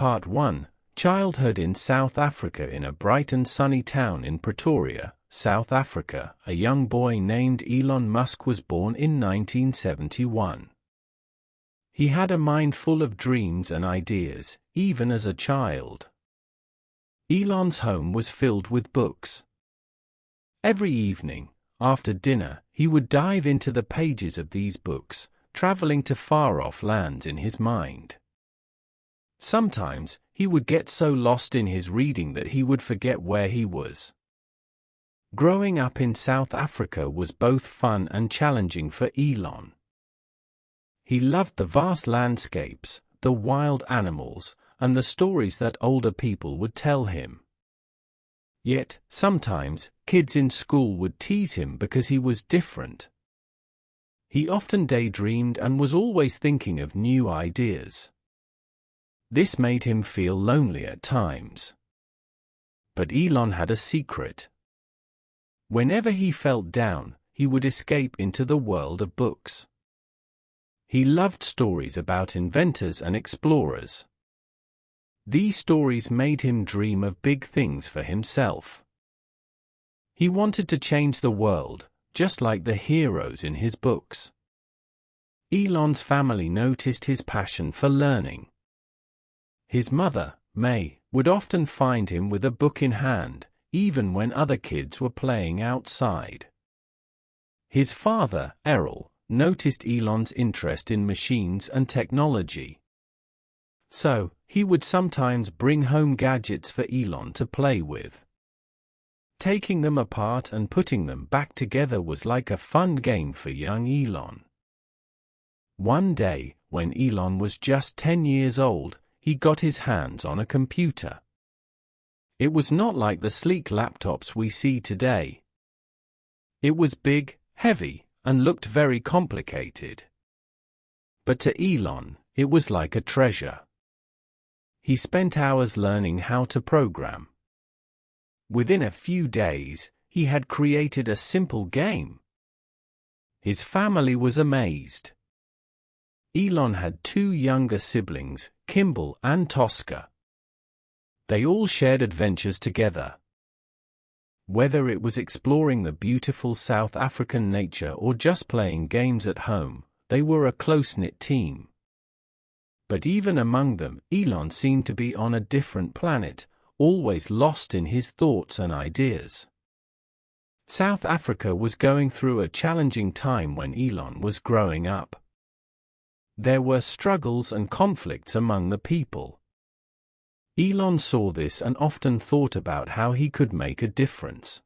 Part 1. Childhood in South Africa. In a bright and sunny town in Pretoria, South Africa, a young boy named Elon Musk was born in 1971. He had a mind full of dreams and ideas, even as a child. Elon's home was filled with books. Every evening, after dinner, he would dive into the pages of these books, traveling to far-off lands in his mind. Sometimes, he would get so lost in his reading that he would forget where he was. Growing up in South Africa was both fun and challenging for Elon. He loved the vast landscapes, the wild animals, and the stories that older people would tell him. Yet, sometimes, kids in school would tease him because he was different. He often daydreamed and was always thinking of new ideas. This made him feel lonely at times. But Elon had a secret. Whenever he felt down, he would escape into the world of books. He loved stories about inventors and explorers. These stories made him dream of big things for himself. He wanted to change the world, just like the heroes in his books. Elon's family noticed his passion for learning. His mother, May, would often find him with a book in hand, even when other kids were playing outside. His father, Errol, noticed Elon's interest in machines and technology. So, he would sometimes bring home gadgets for Elon to play with. Taking them apart and putting them back together was like a fun game for young Elon. One day, when Elon was just 10 years old, he got his hands on a computer. It was not like the sleek laptops we see today. It was big, heavy, and looked very complicated. But to Elon, it was like a treasure. He spent hours learning how to program. Within a few days, he had created a simple game. His family was amazed. Elon had two younger siblings, Kimball and Tosca. They all shared adventures together. Whether it was exploring the beautiful South African nature or just playing games at home, they were a close-knit team. But even among them, Elon seemed to be on a different planet, always lost in his thoughts and ideas. South Africa was going through a challenging time when Elon was growing up. There were struggles and conflicts among the people. Elon saw this and often thought about how he could make a difference.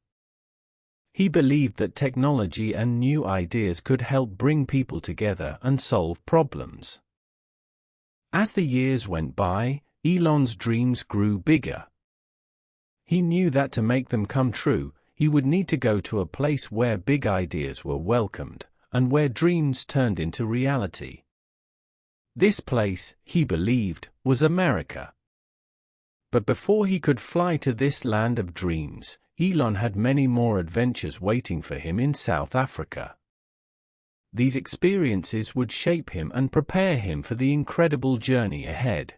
He believed that technology and new ideas could help bring people together and solve problems. As the years went by, Elon's dreams grew bigger. He knew that to make them come true, he would need to go to a place where big ideas were welcomed, and where dreams turned into reality. This place, he believed, was America. But before he could fly to this land of dreams, Elon had many more adventures waiting for him in South Africa. These experiences would shape him and prepare him for the incredible journey ahead.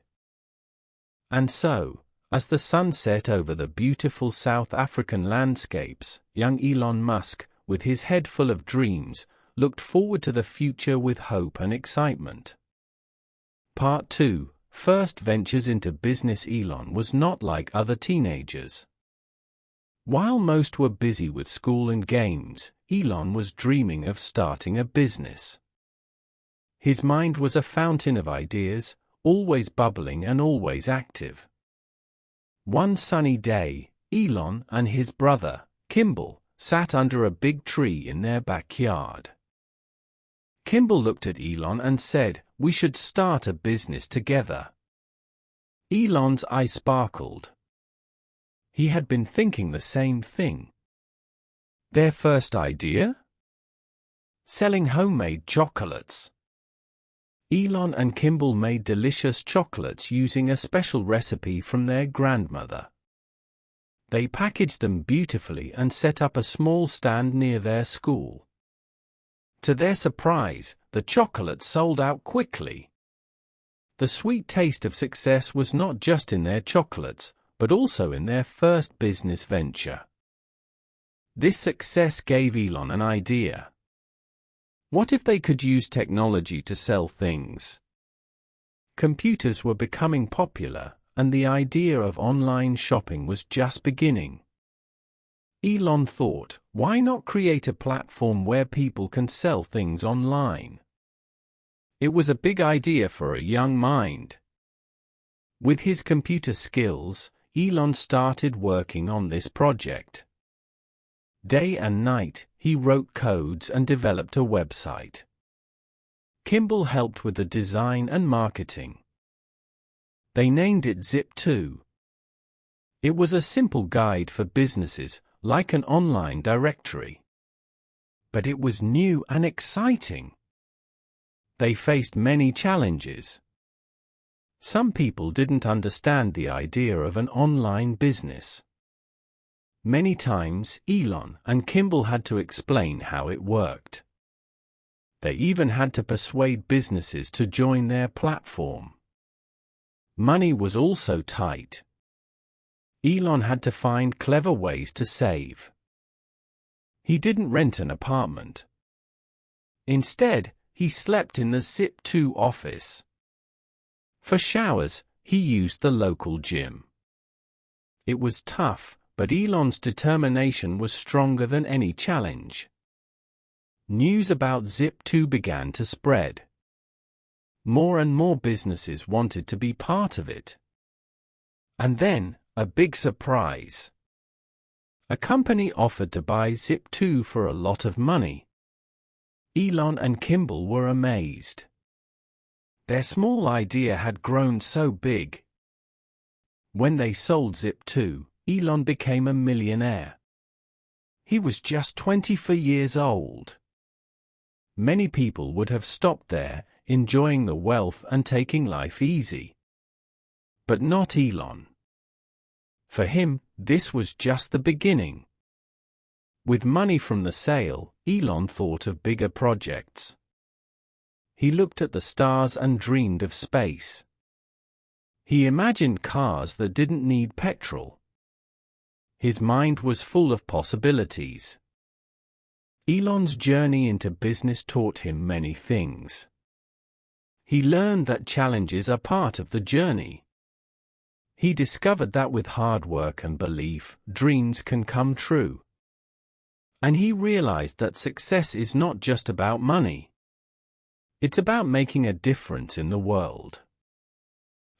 And so, as the sun set over the beautiful South African landscapes, young Elon Musk, with his head full of dreams, looked forward to the future with hope and excitement. Part 2. First ventures into business. Elon was not like other teenagers. While most were busy with school and games, Elon was dreaming of starting a business. His mind was a fountain of ideas, always bubbling and always active. One sunny day, Elon and his brother, Kimball, sat under a big tree in their backyard. Kimball looked at Elon and said, "We should start a business together." Elon's eyes sparkled. He had been thinking the same thing. Their first idea? Selling homemade chocolates. Elon and Kimball made delicious chocolates using a special recipe from their grandmother. They packaged them beautifully and set up a small stand near their school. To their surprise, the chocolates sold out quickly. The sweet taste of success was not just in their chocolates, but also in their first business venture. This success gave Elon an idea. What if they could use technology to sell things? Computers were becoming popular, and the idea of online shopping was just beginning. Elon thought, why not create a platform where people can sell things online? It was a big idea for a young mind. With his computer skills, Elon started working on this project. Day and night, he wrote codes and developed a website. Kimball helped with the design and marketing. They named it Zip2. It was a simple guide for businesses, like an online directory. But it was new and exciting. They faced many challenges. Some people didn't understand the idea of an online business. Many times, Elon and Kimball had to explain how it worked. They even had to persuade businesses to join their platform. Money was also tight. Elon had to find clever ways to save. He didn't rent an apartment. Instead, he slept in the Zip2 office. For showers, he used the local gym. It was tough, but Elon's determination was stronger than any challenge. News about Zip2 began to spread. More and more businesses wanted to be part of it. And then, a big surprise. A company offered to buy Zip2 for a lot of money. Elon and Kimball were amazed. Their small idea had grown so big. When they sold Zip2, Elon became a millionaire. He was just 24 years old. Many people would have stopped there, enjoying the wealth and taking life easy. But not Elon. For him, this was just the beginning. With money from the sale, Elon thought of bigger projects. He looked at the stars and dreamed of space. He imagined cars that didn't need petrol. His mind was full of possibilities. Elon's journey into business taught him many things. He learned that challenges are part of the journey. He discovered that with hard work and belief, dreams can come true. And he realized that success is not just about money. It's about making a difference in the world.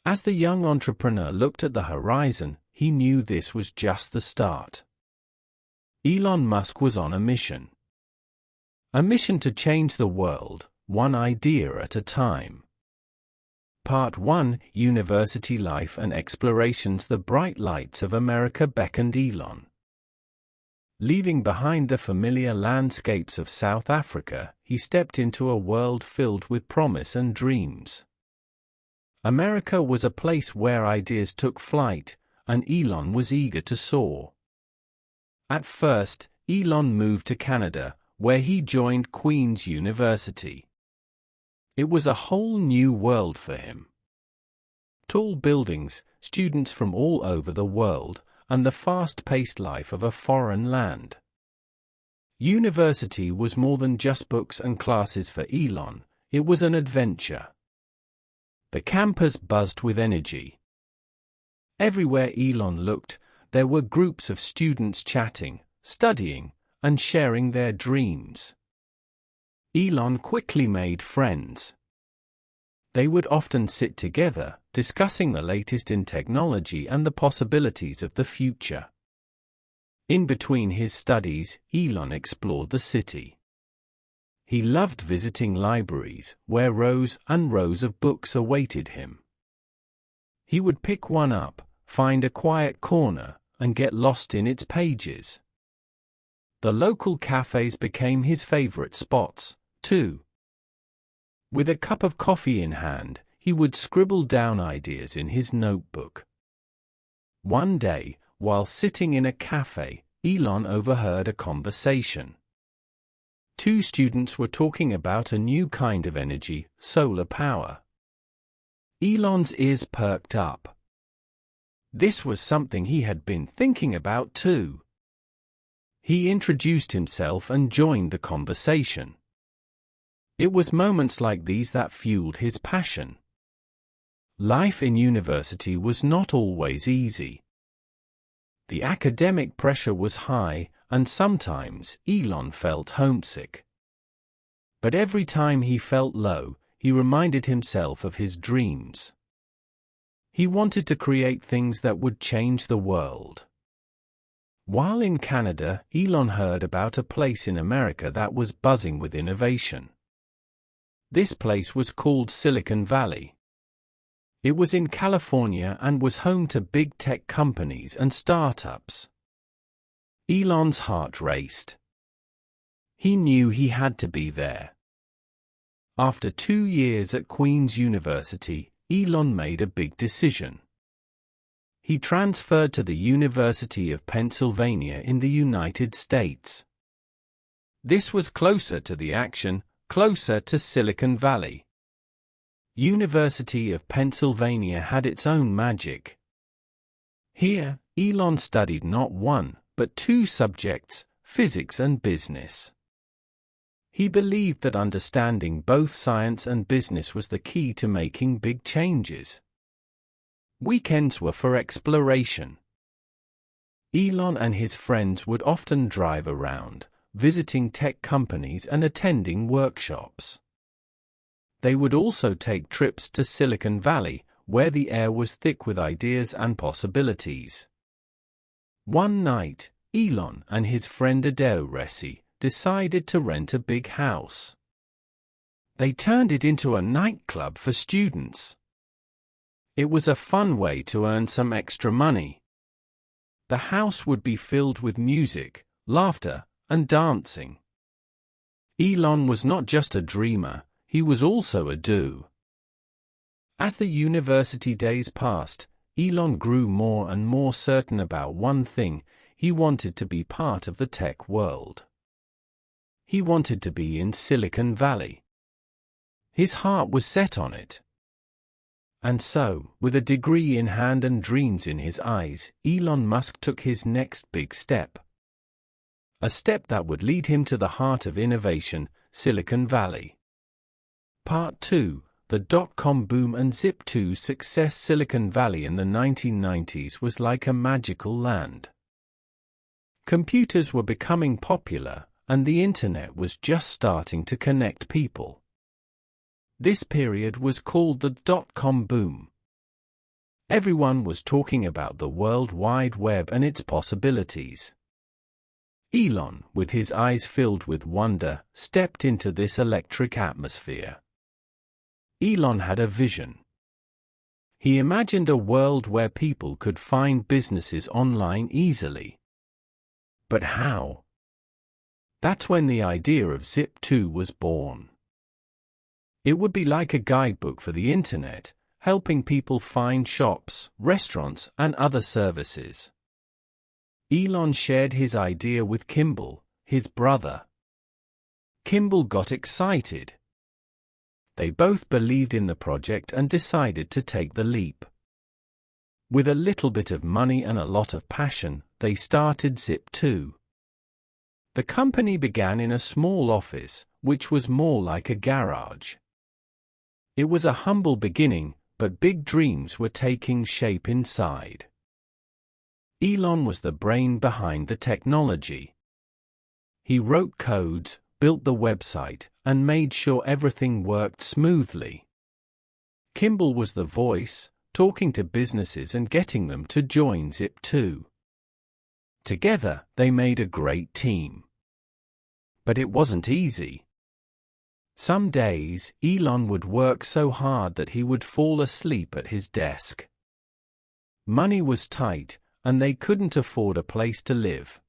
As the young entrepreneur looked at the horizon, he knew this was just the start. Elon Musk was on a mission. A mission to change the world, one idea at a time. Part 1, University Life and Explorations. The bright lights of America beckoned Elon. Leaving behind the familiar landscapes of South Africa, he stepped into a world filled with promise and dreams. America was a place where ideas took flight, and Elon was eager to soar. At first, Elon moved to Canada, where he joined Queen's University. It was a whole new world for him. Tall buildings, students from all over the world, and the fast-paced life of a foreign land. University was more than just books and classes for Elon, it was an adventure. The campus buzzed with energy. Everywhere Elon looked, there were groups of students chatting, studying, and sharing their dreams. Elon quickly made friends. They would often sit together, discussing the latest in technology and the possibilities of the future. In between his studies, Elon explored the city. He loved visiting libraries, where rows and rows of books awaited him. He would pick one up, find a quiet corner, and get lost in its pages. The local cafes became his favorite spots, too. With a cup of coffee in hand, he would scribble down ideas in his notebook. One day, while sitting in a cafe, Elon overheard a conversation. Two students were talking about a new kind of energy, solar power. Elon's ears perked up. This was something he had been thinking about too. He introduced himself and joined the conversation. It was moments like these that fueled his passion. Life in university was not always easy. The academic pressure was high, and sometimes Elon felt homesick. But every time he felt low, he reminded himself of his dreams. He wanted to create things that would change the world. While in Canada, Elon heard about a place in America that was buzzing with innovation. This place was called Silicon Valley. It was in California and was home to big tech companies and startups. Elon's heart raced. He knew he had to be there. After 2 years at Queen's University, Elon made a big decision. He transferred to the University of Pennsylvania in the United States. This was closer to the action, closer to Silicon Valley. University of Pennsylvania had its own magic. Here, Elon studied not one, but 2 subjects, physics and business. He believed that understanding both science and business was the key to making big changes. Weekends were for exploration. Elon and his friends would often drive around, visiting tech companies and attending workshops. They would also take trips to Silicon Valley, where the air was thick with ideas and possibilities. One night, Elon and his friend Adeo Resi decided to rent a big house. They turned it into a nightclub for students. It was a fun way to earn some extra money. The house would be filled with music, laughter, and dancing. Elon was not just a dreamer, he was also a do. As the university days passed, Elon grew more and more certain about one thing: he wanted to be part of the tech world. He wanted to be in Silicon Valley. His heart was set on it. And so, with a degree in hand and dreams in his eyes, Elon Musk took his next big step. A step that would lead him to the heart of innovation, Silicon Valley. Part 2: The dot-com boom and Zip2's success. Silicon Valley in the 1990s was like a magical land. Computers were becoming popular, and the internet was just starting to connect people. This period was called the dot-com boom. Everyone was talking about the World Wide Web and its possibilities. Elon, with his eyes filled with wonder, stepped into this electric atmosphere. Elon had a vision. He imagined a world where people could find businesses online easily. But how? That's when the idea of Zip2 was born. It would be like a guidebook for the internet, helping people find shops, restaurants, and other services. Elon shared his idea with Kimball, his brother. Kimball got excited. They both believed in the project and decided to take the leap. With a little bit of money and a lot of passion, they started Zip2. The company began in a small office, which was more like a garage. It was a humble beginning, but big dreams were taking shape inside. Elon was the brain behind the technology. He wrote codes, built the website, and made sure everything worked smoothly. Kimball was the voice, talking to businesses and getting them to join Zip2. Together, they made a great team. But it wasn't easy. Some days, Elon would work so hard that he would fall asleep at his desk. Money was tight, and they couldn't afford a place to live.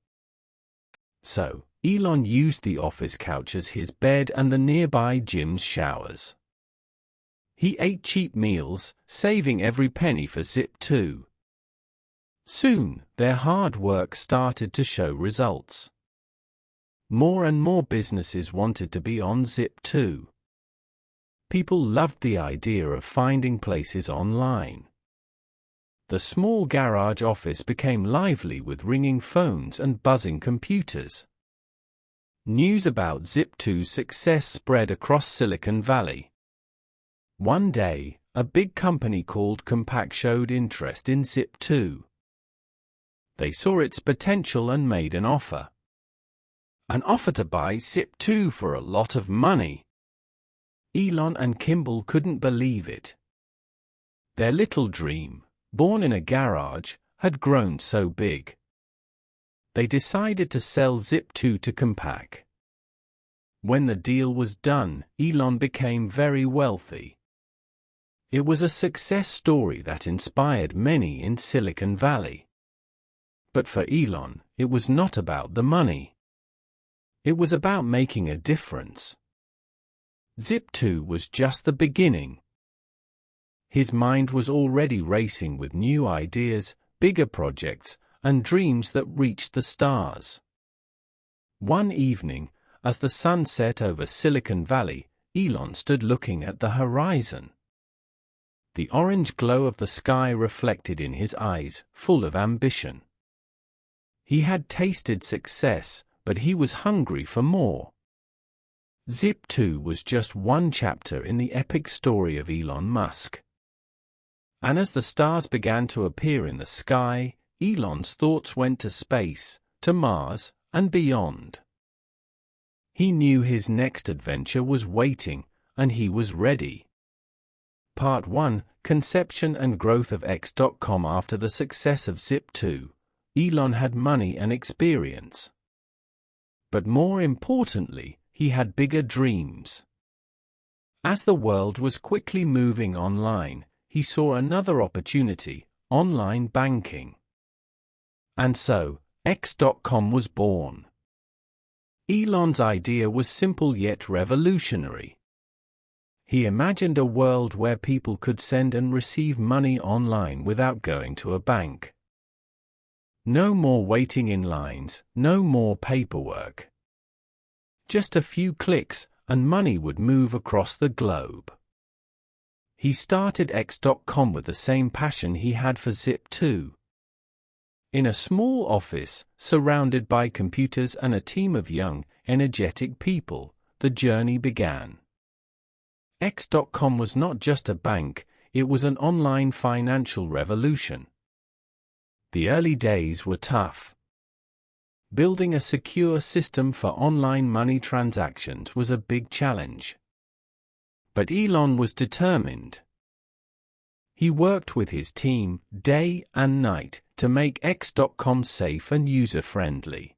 So, Elon used the office couch as his bed and the nearby gym's showers. He ate cheap meals, saving every penny for Zip2. Soon, their hard work started to show results. More and more businesses wanted to be on Zip2. People loved the idea of finding places online. The small garage office became lively with ringing phones and buzzing computers. News about Zip2's success spread across Silicon Valley. One day, a big company called Compaq showed interest in Zip2. They saw its potential and made an offer. An offer to buy Zip2 for a lot of money. Elon and Kimball couldn't believe it. Their little dream, born in a garage, had grown so big. They decided to sell Zip2 to Compaq. When the deal was done, Elon became very wealthy. It was a success story that inspired many in Silicon Valley. But for Elon, it was not about the money. It was about making a difference. Zip2 was just the beginning. His mind was already racing with new ideas, bigger projects, and dreams that reached the stars. One evening, as the sun set over Silicon Valley, Elon stood looking at the horizon. The orange glow of the sky reflected in his eyes, full of ambition. He had tasted success, but he was hungry for more. Zip2 was just one chapter in the epic story of Elon Musk. And as the stars began to appear in the sky, Elon's thoughts went to space, to Mars, and beyond. He knew his next adventure was waiting, and he was ready. Part 1: Conception and Growth of X.com. After the success of Zip2, Elon had money and experience. But more importantly, he had bigger dreams. As the world was quickly moving online, he saw another opportunity: online banking. And so, X.com was born. Elon's idea was simple yet revolutionary. He imagined a world where people could send and receive money online without going to a bank. No more waiting in lines, no more paperwork. Just a few clicks, and money would move across the globe. He started X.com with the same passion he had for Zip2. In a small office, surrounded by computers and a team of young, energetic people, the journey began. X.com was not just a bank, it was an online financial revolution. The early days were tough. Building a secure system for online money transactions was a big challenge. But Elon was determined. He worked with his team, day and night, to make X.com safe and user-friendly.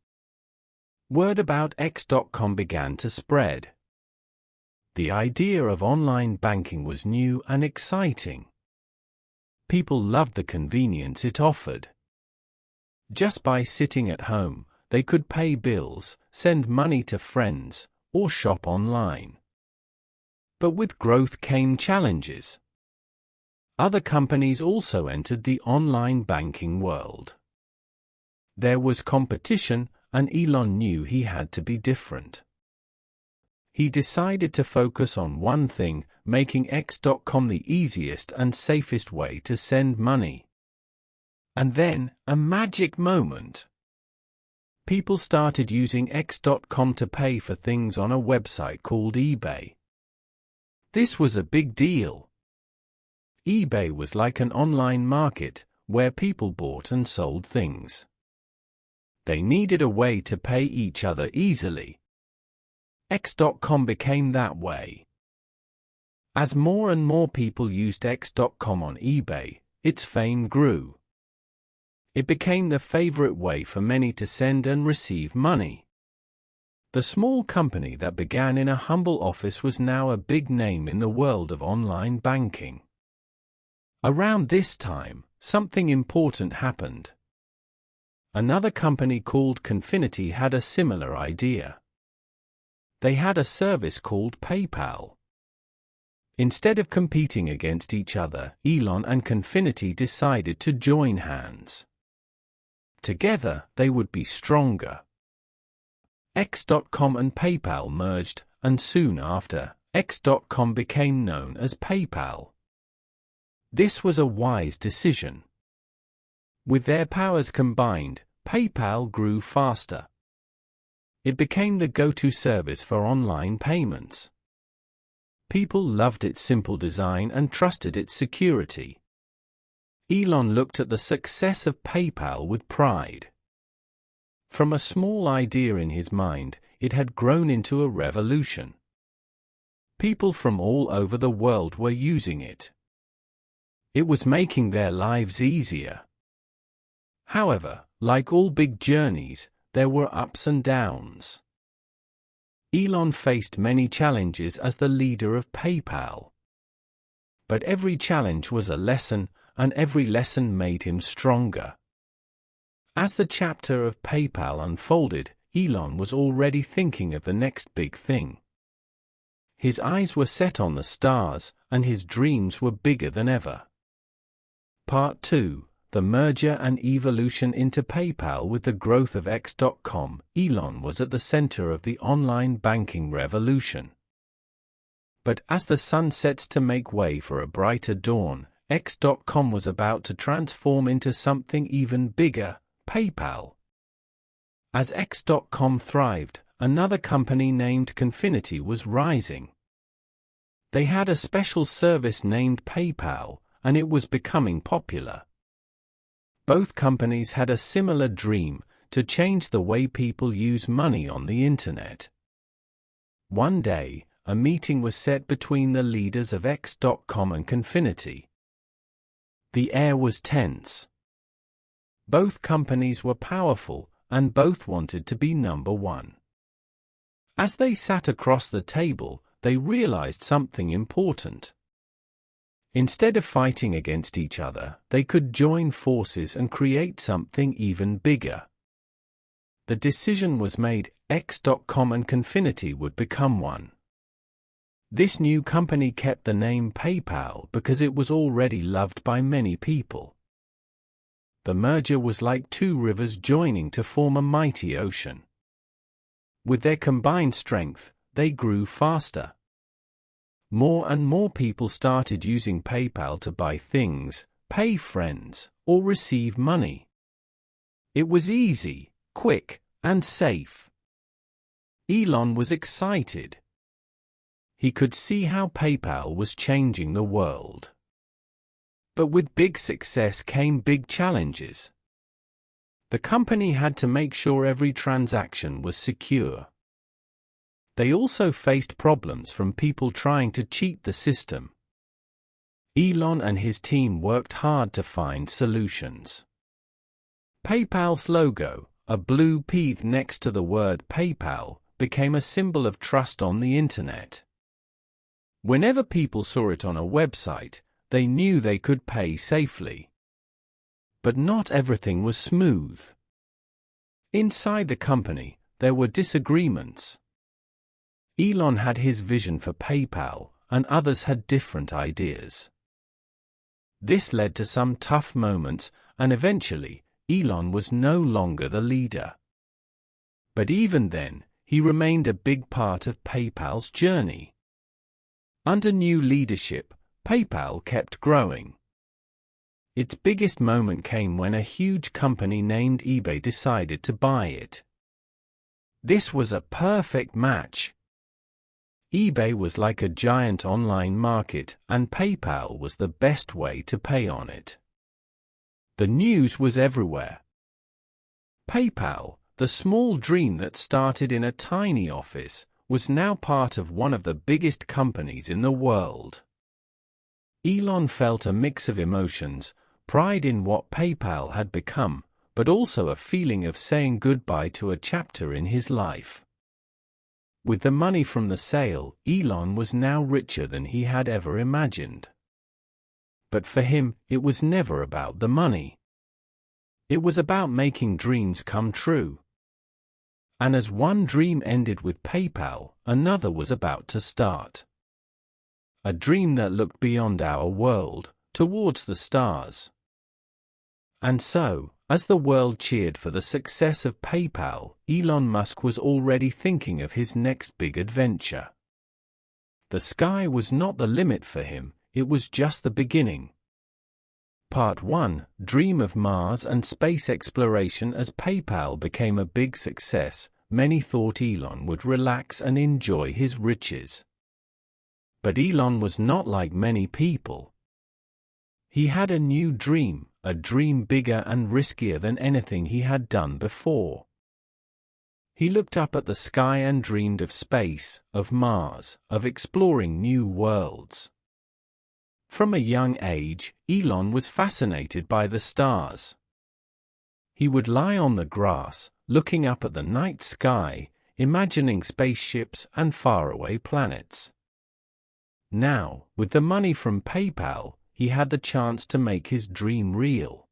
Word about X.com began to spread. The idea of online banking was new and exciting. People loved the convenience it offered. Just by sitting at home, they could pay bills, send money to friends, or shop online. But with growth came challenges. Other companies also entered the online banking world. There was competition, and Elon knew he had to be different. He decided to focus on one thing, making X.com the easiest and safest way to send money. And then, a magic moment. People started using X.com to pay for things on a website called eBay. This was a big deal. eBay was like an online market, where people bought and sold things. They needed a way to pay each other easily. X.com became that way. As more and more people used X.com on eBay, its fame grew. It became the favorite way for many to send and receive money. The small company that began in a humble office was now a big name in the world of online banking. Around this time, something important happened. Another company called Confinity had a similar idea. They had a service called PayPal. Instead of competing against each other, Elon and Confinity decided to join hands. Together, they would be stronger. X.com and PayPal merged, and soon after, X.com became known as PayPal. This was a wise decision. With their powers combined, PayPal grew faster. It became the go-to service for online payments. People loved its simple design and trusted its security. Elon looked at the success of PayPal with pride. From a small idea in his mind, it had grown into a revolution. People from all over the world were using it. It was making their lives easier. However, like all big journeys, there were ups and downs. Elon faced many challenges as the leader of PayPal. But every challenge was a lesson, and every lesson made him stronger. As the chapter of PayPal unfolded, Elon was already thinking of the next big thing. His eyes were set on the stars, and his dreams were bigger than ever. Part 2: The merger and evolution into PayPal. With the growth of X.com, Elon was at the center of the online banking revolution. But as the sun sets to make way for a brighter dawn, X.com was about to transform into something even bigger: PayPal. As X.com thrived, another company named Confinity was rising. They had a special service named PayPal, and it was becoming popular. Both companies had a similar dream: to change the way people use money on the internet. One day, a meeting was set between the leaders of X.com and Confinity. The air was tense. Both companies were powerful, and both wanted to be number one. As they sat across the table, they realized something important. Instead of fighting against each other, they could join forces and create something even bigger. The decision was made: X.com and Confinity would become one. This new company kept the name PayPal because it was already loved by many people. The merger was like two rivers joining to form a mighty ocean. With their combined strength, they grew faster. More and more people started using PayPal to buy things, pay friends, or receive money. It was easy, quick, and safe. Elon was excited. He could see how PayPal was changing the world. But with big success came big challenges. The company had to make sure every transaction was secure. They also faced problems from people trying to cheat the system. Elon and his team worked hard to find solutions. PayPal's logo, a blue pea next to the word PayPal, became a symbol of trust on the internet. Whenever people saw it on a website, they knew they could pay safely. But not everything was smooth. Inside the company, there were disagreements. Elon had his vision for PayPal, and others had different ideas. This led to some tough moments, and eventually, Elon was no longer the leader. But even then, he remained a big part of PayPal's journey. Under new leadership, PayPal kept growing. Its biggest moment came when a huge company named eBay decided to buy it. This was a perfect match. eBay was like a giant online market, and PayPal was the best way to pay on it. The news was everywhere. PayPal, the small dream that started in a tiny office, was now part of one of the biggest companies in the world. Elon felt a mix of emotions: pride in what PayPal had become, but also a feeling of saying goodbye to a chapter in his life. With the money from the sale, Elon was now richer than he had ever imagined. But for him, it was never about the money. It was about making dreams come true. And as one dream ended with PayPal, another was about to start. A dream that looked beyond our world, towards the stars. And so, as the world cheered for the success of PayPal, Elon Musk was already thinking of his next big adventure. The sky was not the limit for him, it was just the beginning. Part 1: Dream of Mars and Space Exploration. As PayPal became a big success, many thought Elon would relax and enjoy his riches. But Elon was not like many people. He had a new dream, a dream bigger and riskier than anything he had done before. He looked up at the sky and dreamed of space, of Mars, of exploring new worlds. From a young age, Elon was fascinated by the stars. He would lie on the grass, looking up at the night sky, imagining spaceships and faraway planets. Now, with the money from PayPal, he had the chance to make his dream real.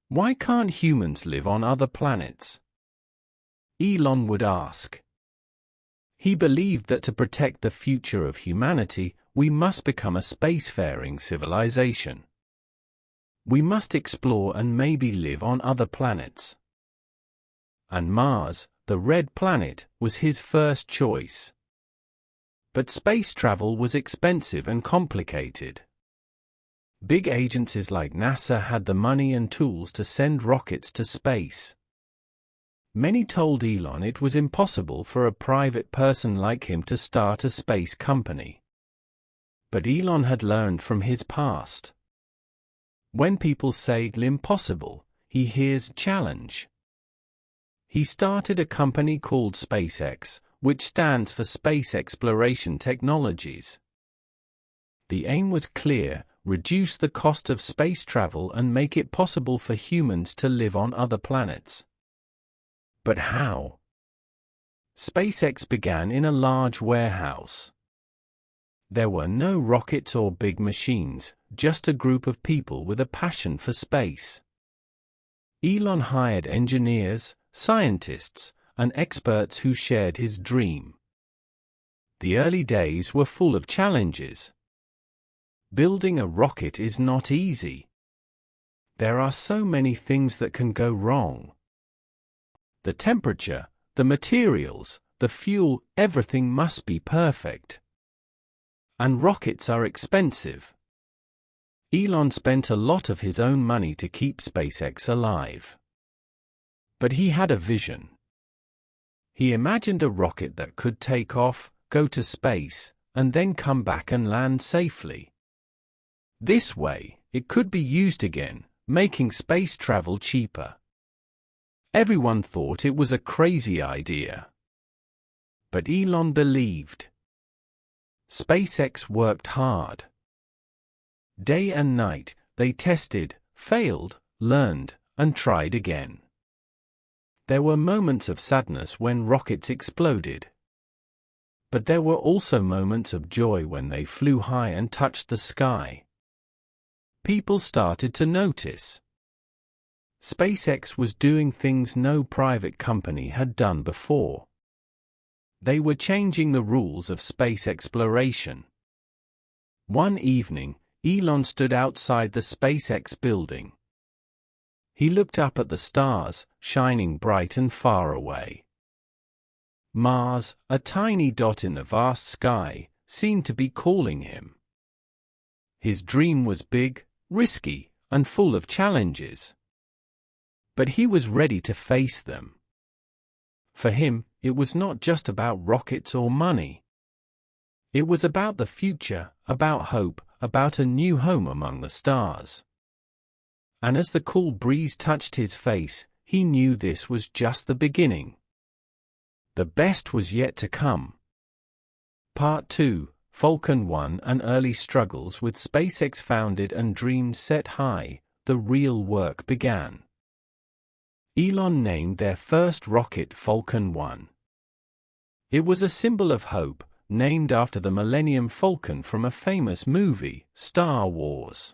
Why can't humans live on other planets? Elon would ask. He believed that to protect the future of humanity, we must become a spacefaring civilization. We must explore and maybe live on other planets. And Mars, the red planet, was his first choice. But space travel was expensive and complicated. Big agencies like NASA had the money and tools to send rockets to space. Many told Elon it was impossible for a private person like him to start a space company. But Elon had learned from his past. When people say impossible, he hears challenge. He started a company called SpaceX, which stands for Space Exploration Technologies. The aim was clear: reduce the cost of space travel and make it possible for humans to live on other planets. But how? SpaceX began in a large warehouse. There were no rockets or big machines, just a group of people with a passion for space. Elon hired engineers, scientists, and experts who shared his dream. The early days were full of challenges. Building a rocket is not easy. There are so many things that can go wrong. The temperature, the materials, the fuel, everything must be perfect. And rockets are expensive. Elon spent a lot of his own money to keep SpaceX alive. But he had a vision. He imagined a rocket that could take off, go to space, and then come back and land safely. This way, it could be used again, making space travel cheaper. Everyone thought it was a crazy idea. But Elon believed. SpaceX worked hard. Day and night, they tested, failed, learned, and tried again. There were moments of sadness when rockets exploded. But there were also moments of joy when they flew high and touched the sky. People started to notice. SpaceX was doing things no private company had done before. They were changing the rules of space exploration. One evening, Elon stood outside the SpaceX building. He looked up at the stars, shining bright and far away. Mars, a tiny dot in the vast sky, seemed to be calling him. His dream was big, risky, and full of challenges. But he was ready to face them. For him, it was not just about rockets or money. It was about the future, about hope, about a new home among the stars. And as the cool breeze touched his face, he knew this was just the beginning. The best was yet to come. Part 2: Falcon 1 and Early Struggles. With SpaceX founded and dreams set high, the real work began. Elon named their first rocket Falcon 1. It was a symbol of hope, named after the Millennium Falcon from a famous movie, Star Wars.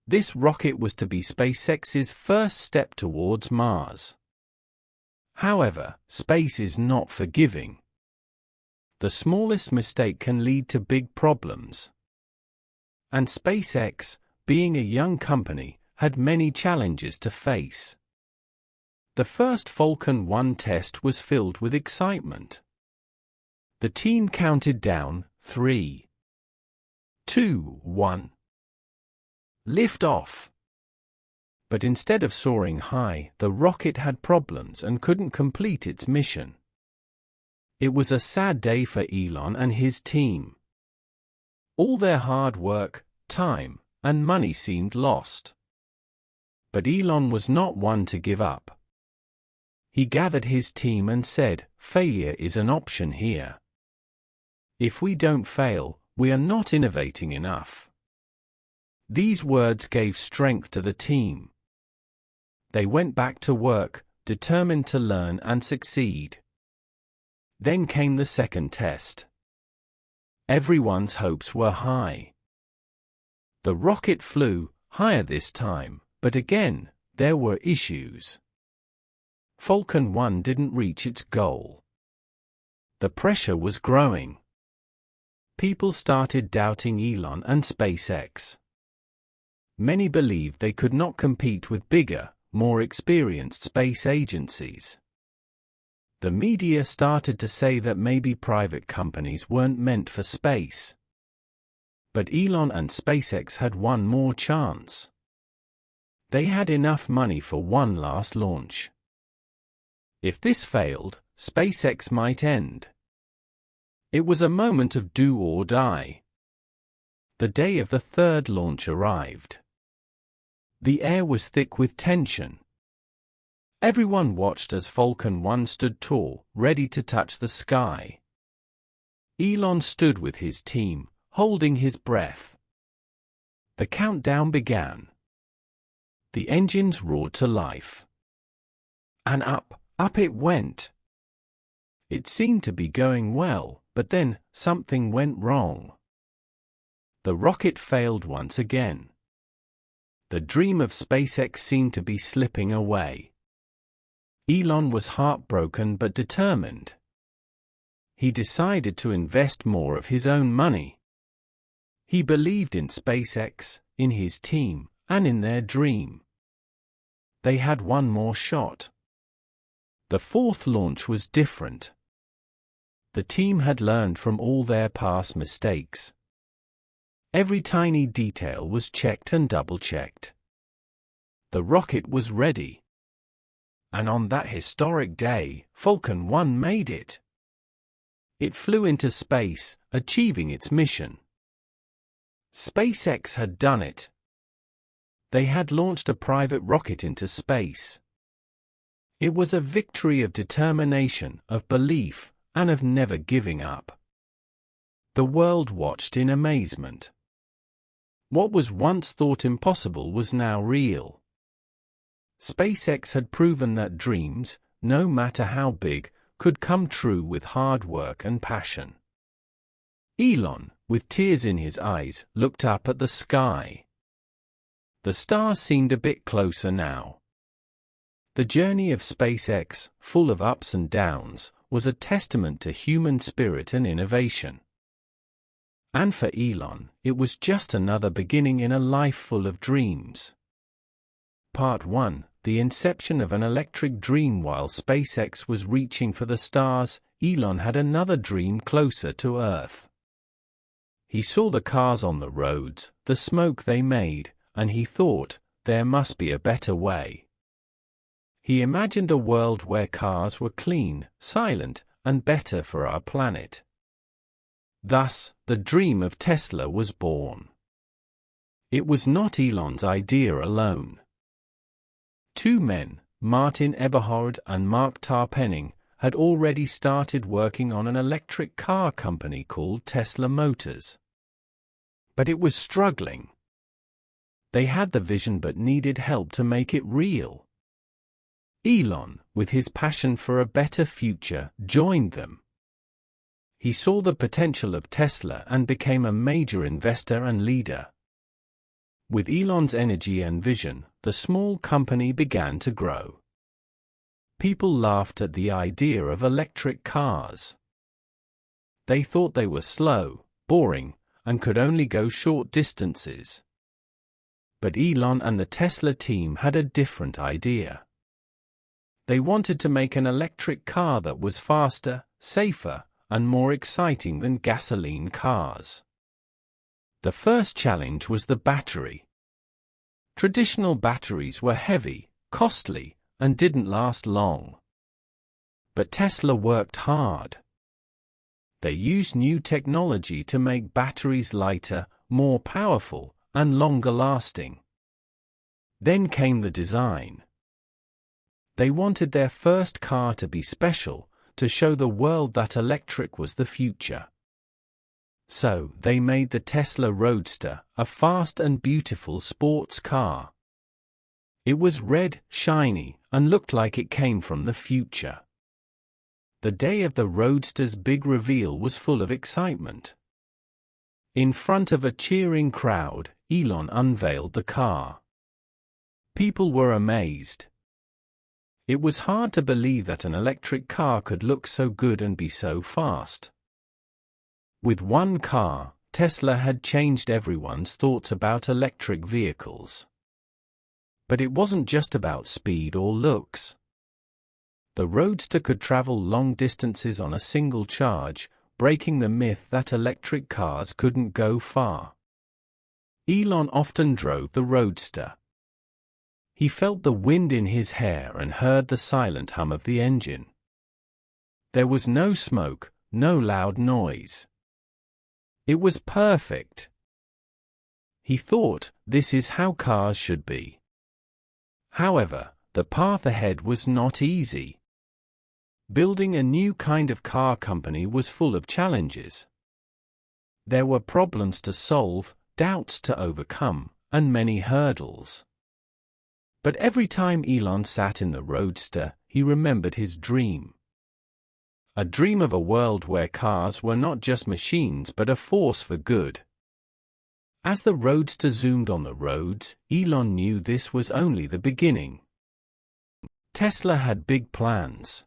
This rocket was to be SpaceX's first step towards Mars. However, space is not forgiving. The smallest mistake can lead to big problems. And SpaceX, being a young company, had many challenges to face. The first Falcon 1 test was filled with excitement. The team counted down, 3, 2, 1. Lift off. But instead of soaring high, the rocket had problems and couldn't complete its mission. It was a sad day for Elon and his team. All their hard work, time, and money seemed lost. But Elon was not one to give up. He gathered his team and said, "Failure is an option here. If we don't fail, we are not innovating enough." These words gave strength to the team. They went back to work, determined to learn and succeed. Then came the second test. Everyone's hopes were high. The rocket flew higher this time, but again, there were issues. Falcon 1 didn't reach its goal. The pressure was growing. People started doubting Elon and SpaceX. Many believed they could not compete with bigger, more experienced space agencies. The media started to say that maybe private companies weren't meant for space. But Elon and SpaceX had one more chance. They had enough money for one last launch. If this failed, SpaceX might end. It was a moment of do or die. The day of the third launch arrived. The air was thick with tension. Everyone watched as Falcon 1 stood tall, ready to touch the sky. Elon stood with his team, holding his breath. The countdown began. The engines roared to life. And up it went. It seemed to be going well, but then something went wrong. The rocket failed once again. The dream of SpaceX seemed to be slipping away. Elon was heartbroken but determined. He decided to invest more of his own money. He believed in SpaceX, in his team, and in their dream. They had one more shot. The fourth launch was different. The team had learned from all their past mistakes. Every tiny detail was checked and double-checked. The rocket was ready. And on that historic day, Falcon 1 made it. It flew into space, achieving its mission. SpaceX had done it. They had launched a private rocket into space. It was a victory of determination, of belief, and of never giving up. The world watched in amazement. What was once thought impossible was now real. SpaceX had proven that dreams, no matter how big, could come true with hard work and passion. Elon, with tears in his eyes, looked up at the sky. The stars seemed a bit closer now. The journey of SpaceX, full of ups and downs, was a testament to human spirit and innovation. And for Elon, it was just another beginning in a life full of dreams. Part 1: The inception of an electric dream. While SpaceX was reaching for the stars, Elon had another dream closer to Earth. He saw the cars on the roads, the smoke they made, and he thought, there must be a better way. He imagined a world where cars were clean, silent, and better for our planet. Thus, the dream of Tesla was born. It was not Elon's idea alone. Two men, Martin Eberhard and Mark Tarpenning, had already started working on an electric car company called Tesla Motors. But it was struggling. They had the vision but needed help to make it real. Elon, with his passion for a better future, joined them. He saw the potential of Tesla and became a major investor and leader. With Elon's energy and vision, the small company began to grow. People laughed at the idea of electric cars. They thought they were slow, boring, and could only go short distances. But Elon and the Tesla team had a different idea. They wanted to make an electric car that was faster, safer, and more exciting than gasoline cars. The first challenge was the battery. Traditional batteries were heavy, costly, and didn't last long. But Tesla worked hard. They used new technology to make batteries lighter, more powerful, and longer lasting. Then came the design. They wanted their first car to be special, to show the world that electric was the future. So, they made the Tesla Roadster, a fast and beautiful sports car. It was red, shiny, and looked like it came from the future. The day of the Roadster's big reveal was full of excitement. In front of a cheering crowd, Elon unveiled the car. People were amazed. It was hard to believe that an electric car could look so good and be so fast. With one car, Tesla had changed everyone's thoughts about electric vehicles. But it wasn't just about speed or looks. The Roadster could travel long distances on a single charge, breaking the myth that electric cars couldn't go far. Elon often drove the Roadster. He felt the wind in his hair and heard the silent hum of the engine. There was no smoke, no loud noise. It was perfect. He thought, this is how cars should be. However, the path ahead was not easy. Building a new kind of car company was full of challenges. There were problems to solve, doubts to overcome, and many hurdles. But every time Elon sat in the Roadster, he remembered his dream. A dream of a world where cars were not just machines but a force for good. As the Roadster zoomed on the roads, Elon knew this was only the beginning. Tesla had big plans.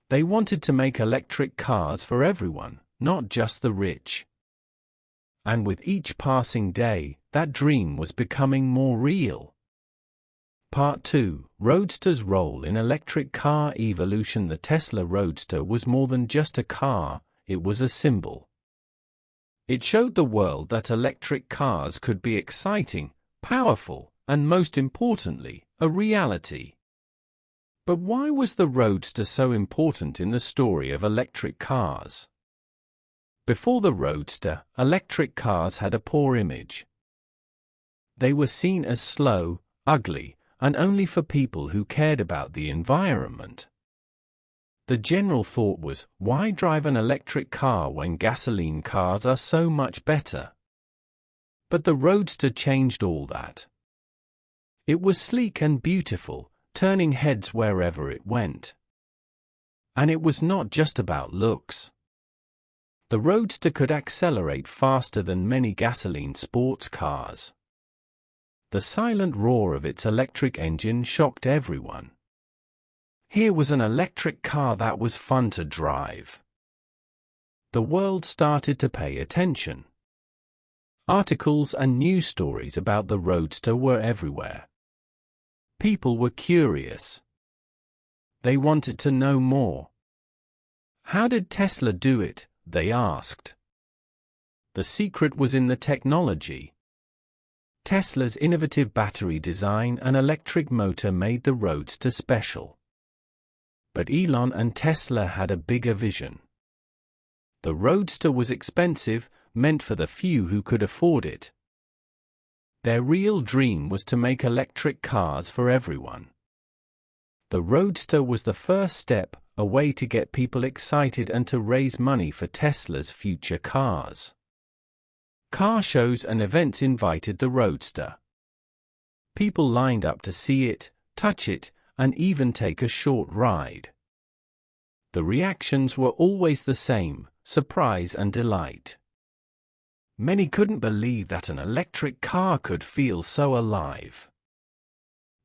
They wanted to make electric cars for everyone, not just the rich. And with each passing day, that dream was becoming more real. Part 2: Roadster's role in electric car evolution. The Tesla Roadster was more than just a car, it was a symbol. It showed the world that electric cars could be exciting, powerful, and most importantly, a reality. But why was the Roadster so important in the story of electric cars? Before the Roadster, electric cars had a poor image. They were seen as slow, ugly, and only for people who cared about the environment. The general thought was, why drive an electric car when gasoline cars are so much better? But the Roadster changed all that. It was sleek and beautiful, turning heads wherever it went. And it was not just about looks. The Roadster could accelerate faster than many gasoline sports cars. The silent roar of its electric engine shocked everyone. Here was an electric car that was fun to drive. The world started to pay attention. Articles and news stories about the Roadster were everywhere. People were curious. They wanted to know more. How did Tesla do it? They asked. The secret was in the technology. Tesla's innovative battery design and electric motor made the Roadster special. But Elon and Tesla had a bigger vision. The Roadster was expensive, meant for the few who could afford it. Their real dream was to make electric cars for everyone. The Roadster was the first step, a way to get people excited and to raise money for Tesla's future cars. Car shows and events invited the Roadster. People lined up to see it, touch it, and even take a short ride. The reactions were always the same: surprise and delight. Many couldn't believe that an electric car could feel so alive.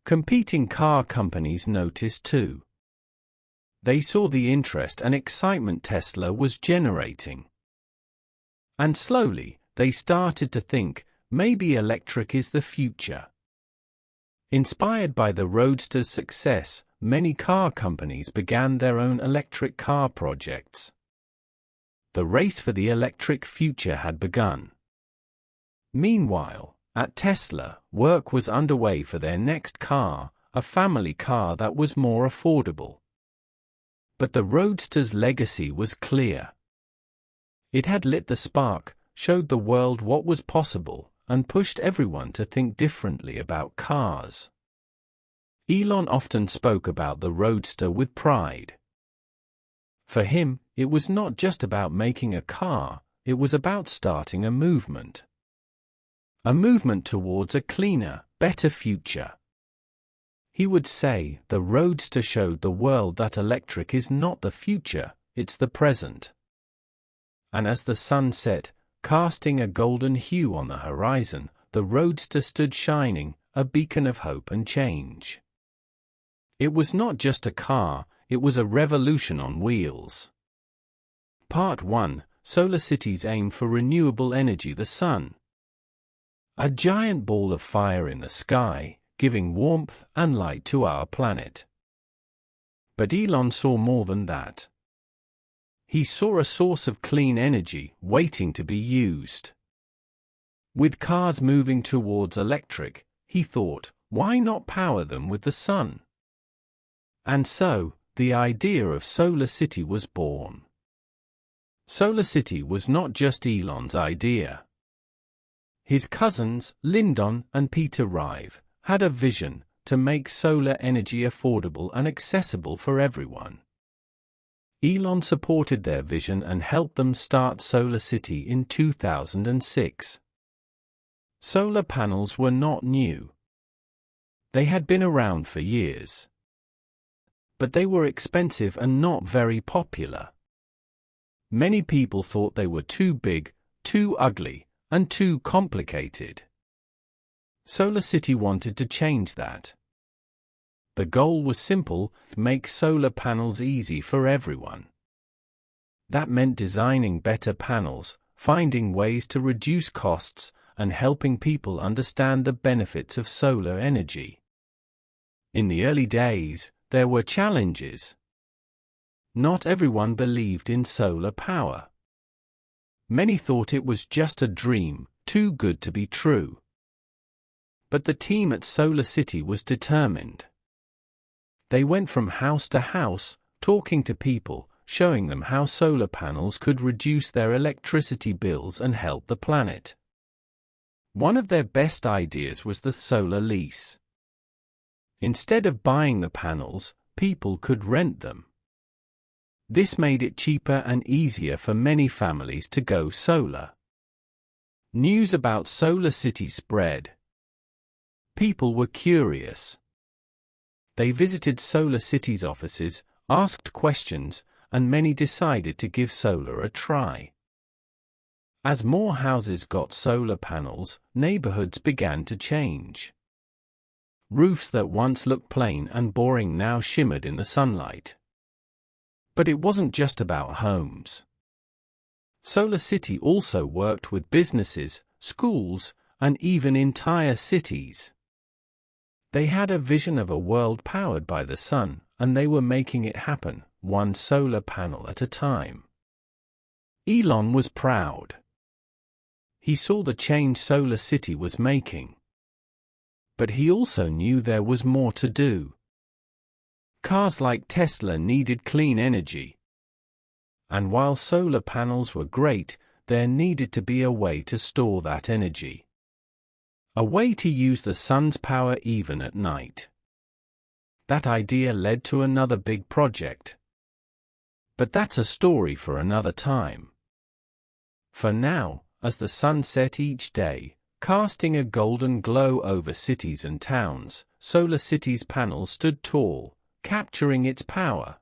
Competing car companies noticed too. They saw the interest and excitement Tesla was generating. And slowly, they started to think, maybe electric is the future. Inspired by the Roadster's success, many car companies began their own electric car projects. The race for the electric future had begun. Meanwhile, at Tesla, work was underway for their next car, a family car that was more affordable. But the Roadster's legacy was clear. It had lit the spark, showed the world what was possible, and pushed everyone to think differently about cars. Elon often spoke about the Roadster with pride. For him, it was not just about making a car, it was about starting a movement. A movement towards a cleaner, better future. He would say, the Roadster showed the world that electric is not the future, it's the present. And as the sun set, casting a golden hue on the horizon, the Roadster stood shining, a beacon of hope and change. It was not just a car, it was a revolution on wheels. Part 1: Solar Cities aim for renewable energy. The sun. A giant ball of fire in the sky, giving warmth and light to our planet. But Elon saw more than that. He saw a source of clean energy waiting to be used. With cars moving towards electric, he thought, why not power them with the sun? And so, the idea of Solar City was born. Solar City was not just Elon's idea. His cousins, Lyndon and Peter Rive, had a vision to make solar energy affordable and accessible for everyone. Elon supported their vision and helped them start Solar City in 2006. Solar panels were not new. They had been around for years. But they were expensive and not very popular. Many people thought they were too big, too ugly, and too complicated. Solar City wanted to change that. The goal was simple: make solar panels easy for everyone. That meant designing better panels, finding ways to reduce costs, and helping people understand the benefits of solar energy. In the early days, there were challenges. Not everyone believed in solar power. Many thought it was just a dream, too good to be true. But the team at Solar City was determined. They went from house to house, talking to people, showing them how solar panels could reduce their electricity bills and help the planet. One of their best ideas was the solar lease. Instead of buying the panels, people could rent them. This made it cheaper and easier for many families to go solar. News about Solar City spread. People were curious. They visited Solar City's offices, asked questions, and many decided to give solar a try. As more houses got solar panels, neighborhoods began to change. Roofs that once looked plain and boring now shimmered in the sunlight. But it wasn't just about homes. Solar City also worked with businesses, schools, and even entire cities. They had a vision of a world powered by the sun, and they were making it happen, one solar panel at a time. Elon was proud. He saw the change Solar City was making. But he also knew there was more to do. Cars like Tesla needed clean energy. And while solar panels were great, there needed to be a way to store that energy. A way to use the sun's power even at night. That idea led to another big project. But that's a story for another time. For now, as the sun set each day, casting a golden glow over cities and towns, Solar City's panels stood tall, capturing its power.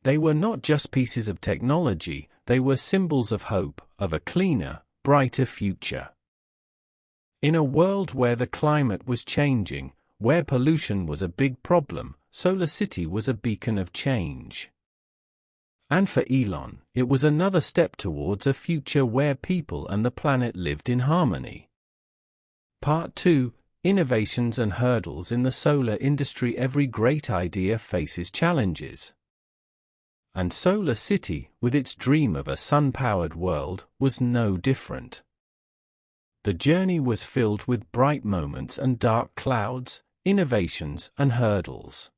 They were not just pieces of technology, they were symbols of hope, of a cleaner, brighter future. In a world where the climate was changing, where pollution was a big problem, Solar City was a beacon of change. And for Elon, it was another step towards a future where people and the planet lived in harmony. Part 2: Innovations and Hurdles in the Solar Industry. Every great idea faces challenges. And Solar City, with its dream of a sun-powered world, was no different. The journey was filled with bright moments and dark clouds, innovations and hurdles.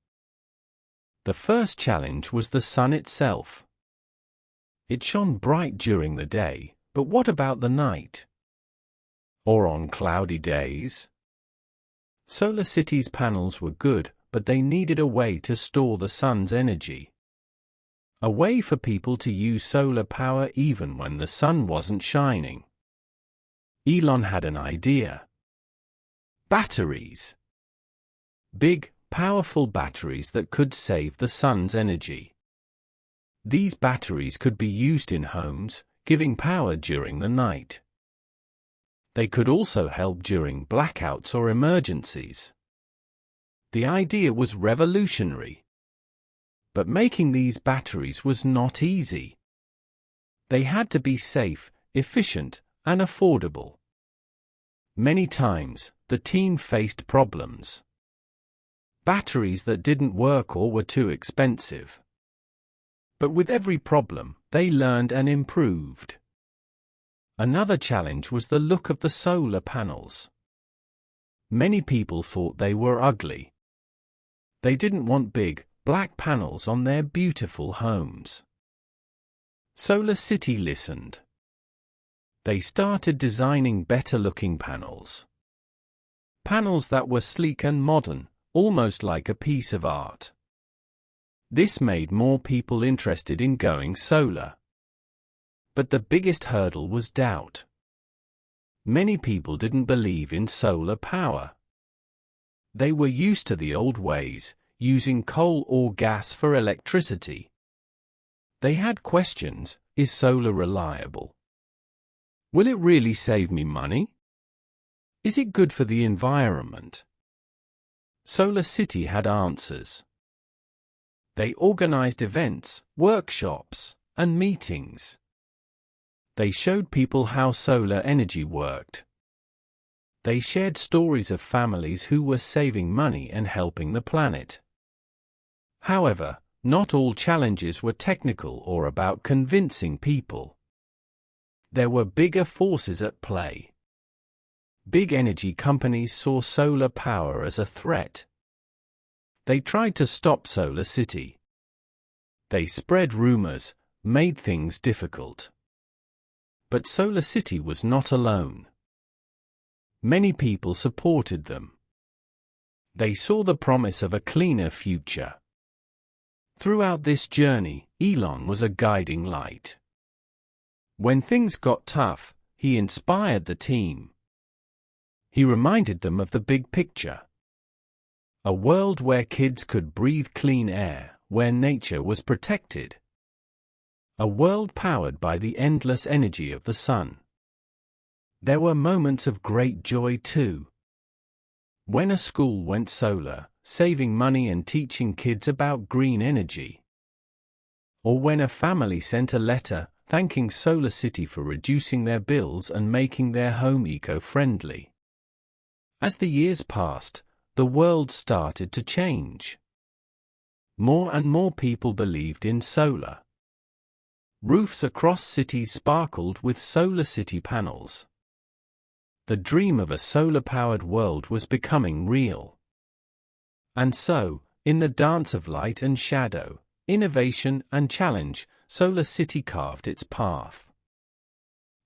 The first challenge was the sun itself. It shone bright during the day, but what about the night? Or on cloudy days? Solar City's panels were good, but they needed a way to store the sun's energy. A way for people to use solar power even when the sun wasn't shining. Elon had an idea. Batteries. Big, powerful batteries that could save the sun's energy. These batteries could be used in homes, giving power during the night. They could also help during blackouts or emergencies. The idea was revolutionary. But making these batteries was not easy. They had to be safe, efficient, and affordable. Many times, the team faced problems. Batteries that didn't work or were too expensive. But with every problem, they learned and improved. Another challenge was the look of the solar panels. Many people thought they were ugly. They didn't want big, black panels on their beautiful homes. Solar City listened. They started designing better-looking panels. Panels that were sleek and modern, almost like a piece of art. This made more people interested in going solar. But the biggest hurdle was doubt. Many people didn't believe in solar power. They were used to the old ways, using coal or gas for electricity. They had questions: is solar reliable? Will it really save me money? Is it good for the environment? Solar City had answers. They organized events, workshops, and meetings. They showed people how solar energy worked. They shared stories of families who were saving money and helping the planet. However, not all challenges were technical or about convincing people. There were bigger forces at play. Big energy companies saw solar power as a threat. They tried to stop Solar City. They spread rumors, made things difficult. But Solar City was not alone. Many people supported them. They saw the promise of a cleaner future. Throughout this journey, Elon was a guiding light. When things got tough, he inspired the team. He reminded them of the big picture. A world where kids could breathe clean air, where nature was protected. A world powered by the endless energy of the sun. There were moments of great joy too. When a school went solar, saving money and teaching kids about green energy. Or when a family sent a letter, thanking Solar City for reducing their bills and making their home eco-friendly. As the years passed, the world started to change. More and more people believed in solar. Roofs across cities sparkled with Solar City panels. The dream of a solar-powered world was becoming real. And so, in the dance of light and shadow, innovation and challenge, Solar City carved its path.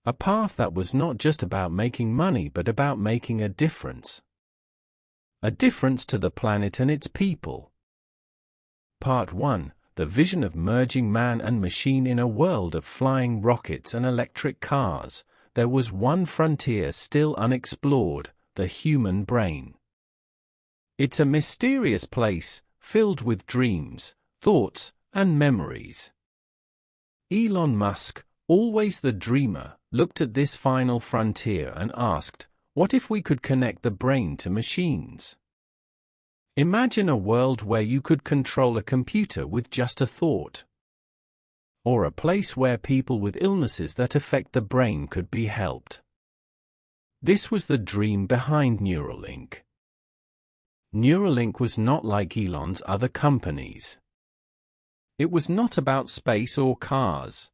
A path that was not just about making money but about making a difference. A difference to the planet and its people. Part 1. The vision of merging man and machine in a world of flying rockets and electric cars. There was one frontier still unexplored, the human brain. It's a mysterious place, filled with dreams, thoughts, and memories. Elon Musk, always the dreamer, looked at this final frontier and asked, what if we could connect the brain to machines? Imagine a world where you could control a computer with just a thought. Or a place where people with illnesses that affect the brain could be helped. This was the dream behind Neuralink. Neuralink was not like Elon's other companies. It was not about space or cars.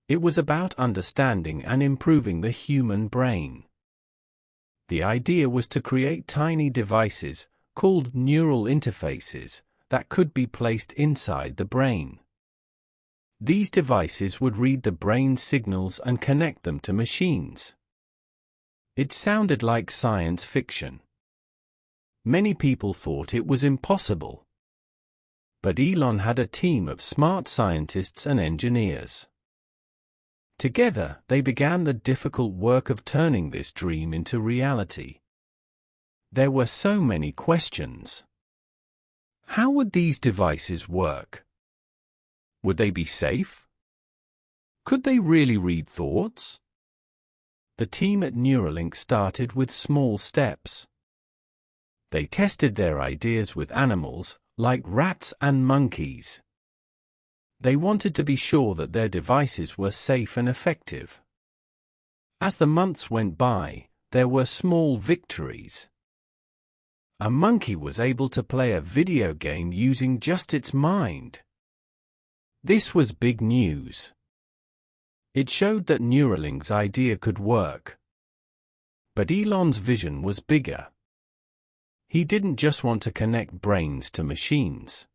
It was about understanding and improving the human brain. The idea was to create tiny devices, called neural interfaces, that could be placed inside the brain. These devices would read the brain's signals and connect them to machines. It sounded like science fiction. Many people thought it was impossible. But Elon had a team of smart scientists and engineers. Together, they began the difficult work of turning this dream into reality. There were so many questions. How would these devices work? Would they be safe? Could they really read thoughts? The team at Neuralink started with small steps. They tested their ideas with animals, like rats and monkeys. They wanted to be sure that their devices were safe and effective. As the months went by, there were small victories. A monkey was able to play a video game using just its mind. This was big news. It showed that Neuralink's idea could work. But Elon's vision was bigger. He didn't just want to connect brains to machines.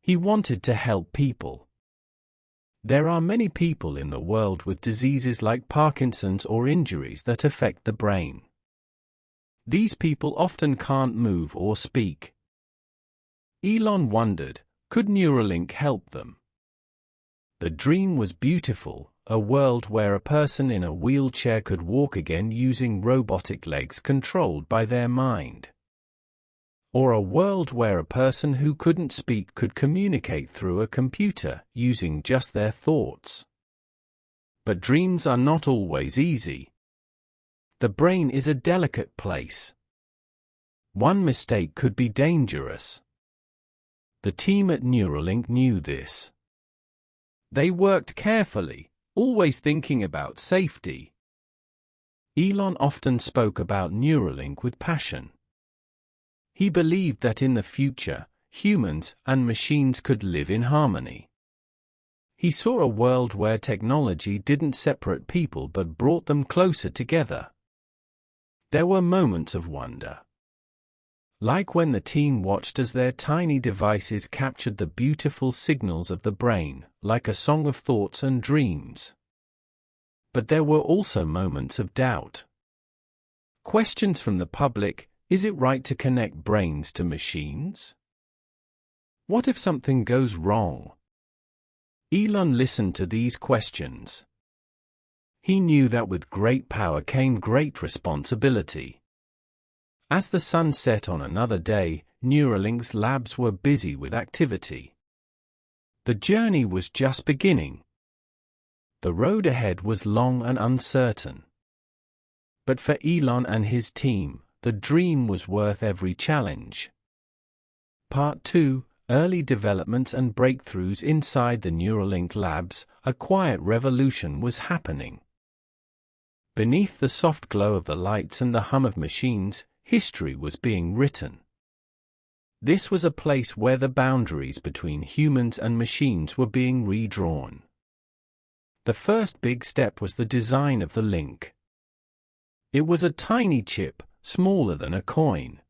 He wanted to help people. There are many people in the world with diseases like Parkinson's or injuries that affect the brain. These people often can't move or speak. Elon wondered, could Neuralink help them? The dream was beautiful, a world where a person in a wheelchair could walk again using robotic legs controlled by their mind. Or a world where a person who couldn't speak could communicate through a computer using just their thoughts. But dreams are not always easy. The brain is a delicate place. One mistake could be dangerous. The team at Neuralink knew this. They worked carefully, always thinking about safety. Elon often spoke about Neuralink with passion. He believed that in the future, humans and machines could live in harmony. He saw a world where technology didn't separate people but brought them closer together. There were moments of wonder. Like when the team watched as their tiny devices captured the beautiful signals of the brain, like a song of thoughts and dreams. But there were also moments of doubt. Questions from the public: is it right to connect brains to machines? What if something goes wrong? Elon listened to these questions. He knew that with great power came great responsibility. As the sun set on another day, Neuralink's labs were busy with activity. The journey was just beginning. The road ahead was long and uncertain. But for Elon and his team, the dream was worth every challenge. Part 2: Early Developments and Breakthroughs Inside the Neuralink Labs. A quiet revolution was happening. Beneath the soft glow of the lights and the hum of machines, history was being written. This was a place where the boundaries between humans and machines were being redrawn. The first big step was the design of the link. It was a tiny chip, smaller than a coin.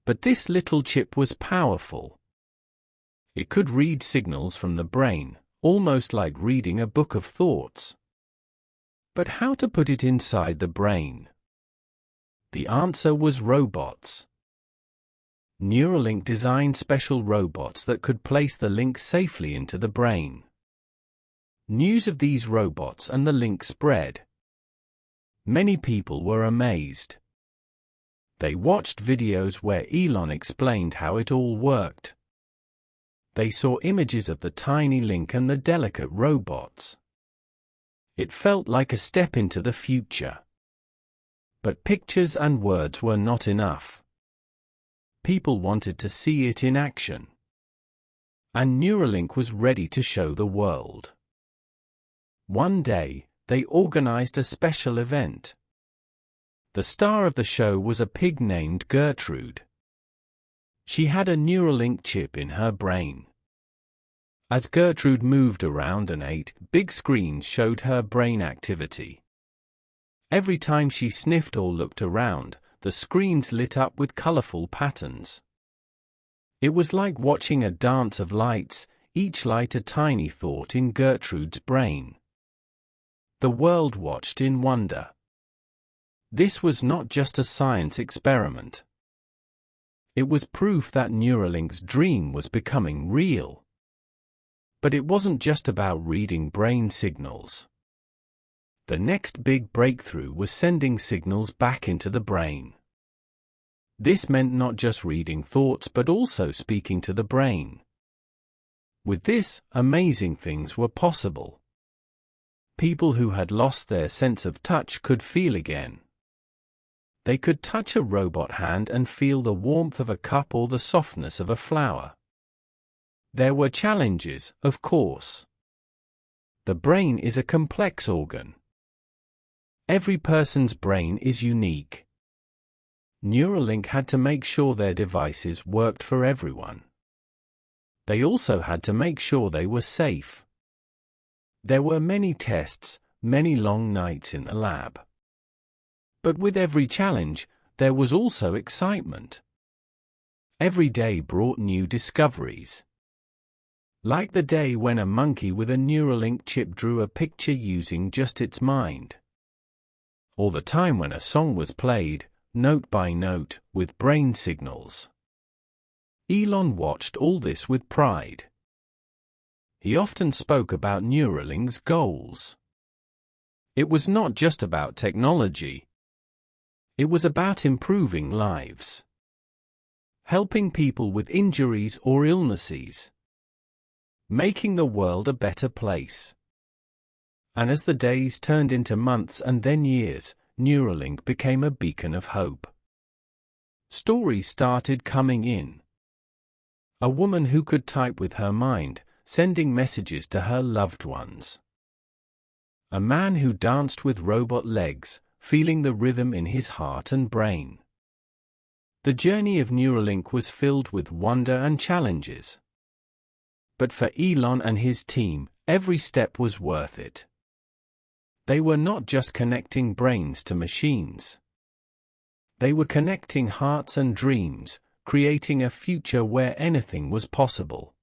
But this little chip was powerful. It could read signals from the brain, almost like reading a book of thoughts. But how to put it inside the brain? The answer was robots. Neuralink designed special robots that could place the link safely into the brain. News of these robots and the link spread. Many people were amazed. They watched videos where Elon explained how it all worked. They saw images of the tiny link and the delicate robots. It felt like a step into the future. But pictures and words were not enough. People wanted to see it in action. And Neuralink was ready to show the world. One day, they organized a special event. The star of the show was a pig named Gertrude. She had a Neuralink chip in her brain. As Gertrude moved around and ate, big screens showed her brain activity. Every time she sniffed or looked around, the screens lit up with colorful patterns. It was like watching a dance of lights, each light a tiny thought in Gertrude's brain. The world watched in wonder. This was not just a science experiment. It was proof that Neuralink's dream was becoming real. But it wasn't just about reading brain signals. The next big breakthrough was sending signals back into the brain. This meant not just reading thoughts but also speaking to the brain. With this, amazing things were possible. People who had lost their sense of touch could feel again. They could touch a robot hand and feel the warmth of a cup or the softness of a flower. There were challenges, of course. The brain is a complex organ. Every person's brain is unique. Neuralink had to make sure their devices worked for everyone. They also had to make sure they were safe. There were many tests, many long nights in the lab. But with every challenge, there was also excitement. Every day brought new discoveries. Like the day when a monkey with a Neuralink chip drew a picture using just its mind. Or the time when a song was played, note by note, with brain signals. Elon watched all this with pride. He often spoke about Neuralink's goals. It was not just about technology. It was about improving lives. Helping people with injuries or illnesses. Making the world a better place. And as the days turned into months and then years, Neuralink became a beacon of hope. Stories started coming in. A woman who could type with her mind, sending messages to her loved ones. A man who danced with robot legs, feeling the rhythm in his heart and brain. The journey of Neuralink was filled with wonder and challenges. But for Elon and his team, every step was worth it. They were not just connecting brains to machines. They were connecting hearts and dreams, creating a future where anything was possible.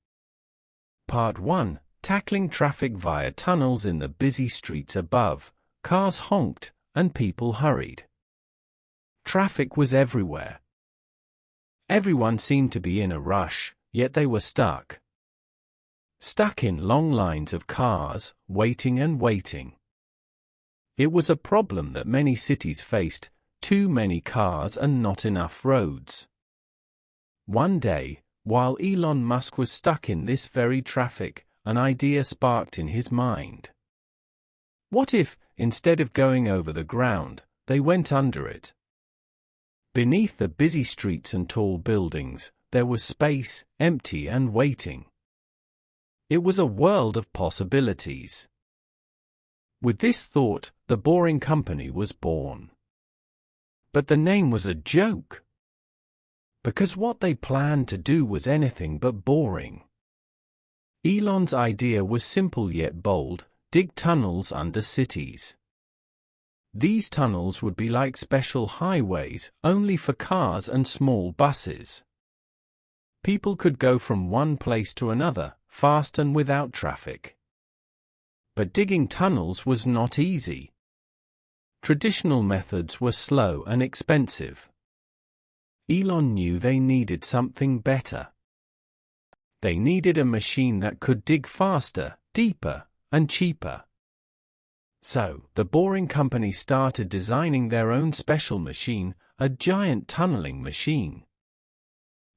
Part 1. Tackling traffic via tunnels. In the busy streets above, cars honked, and people hurried. Traffic was everywhere. Everyone seemed to be in a rush, yet they were stuck. Stuck in long lines of cars, waiting and waiting. It was a problem that many cities faced: too many cars and not enough roads. One day, while Elon Musk was stuck in this very traffic, an idea sparked in his mind. What if, instead of going over the ground, they went under it? Beneath the busy streets and tall buildings, there was space, empty and waiting. It was a world of possibilities. With this thought, the Boring Company was born. But the name was a joke. Because what they planned to do was anything but boring. Elon's idea was simple yet bold: dig tunnels under cities. These tunnels would be like special highways, only for cars and small buses. People could go from one place to another, fast and without traffic. But digging tunnels was not easy. Traditional methods were slow and expensive. Elon knew they needed something better. They needed a machine that could dig faster, deeper, and cheaper. So, the Boring Company started designing their own special machine, a giant tunneling machine.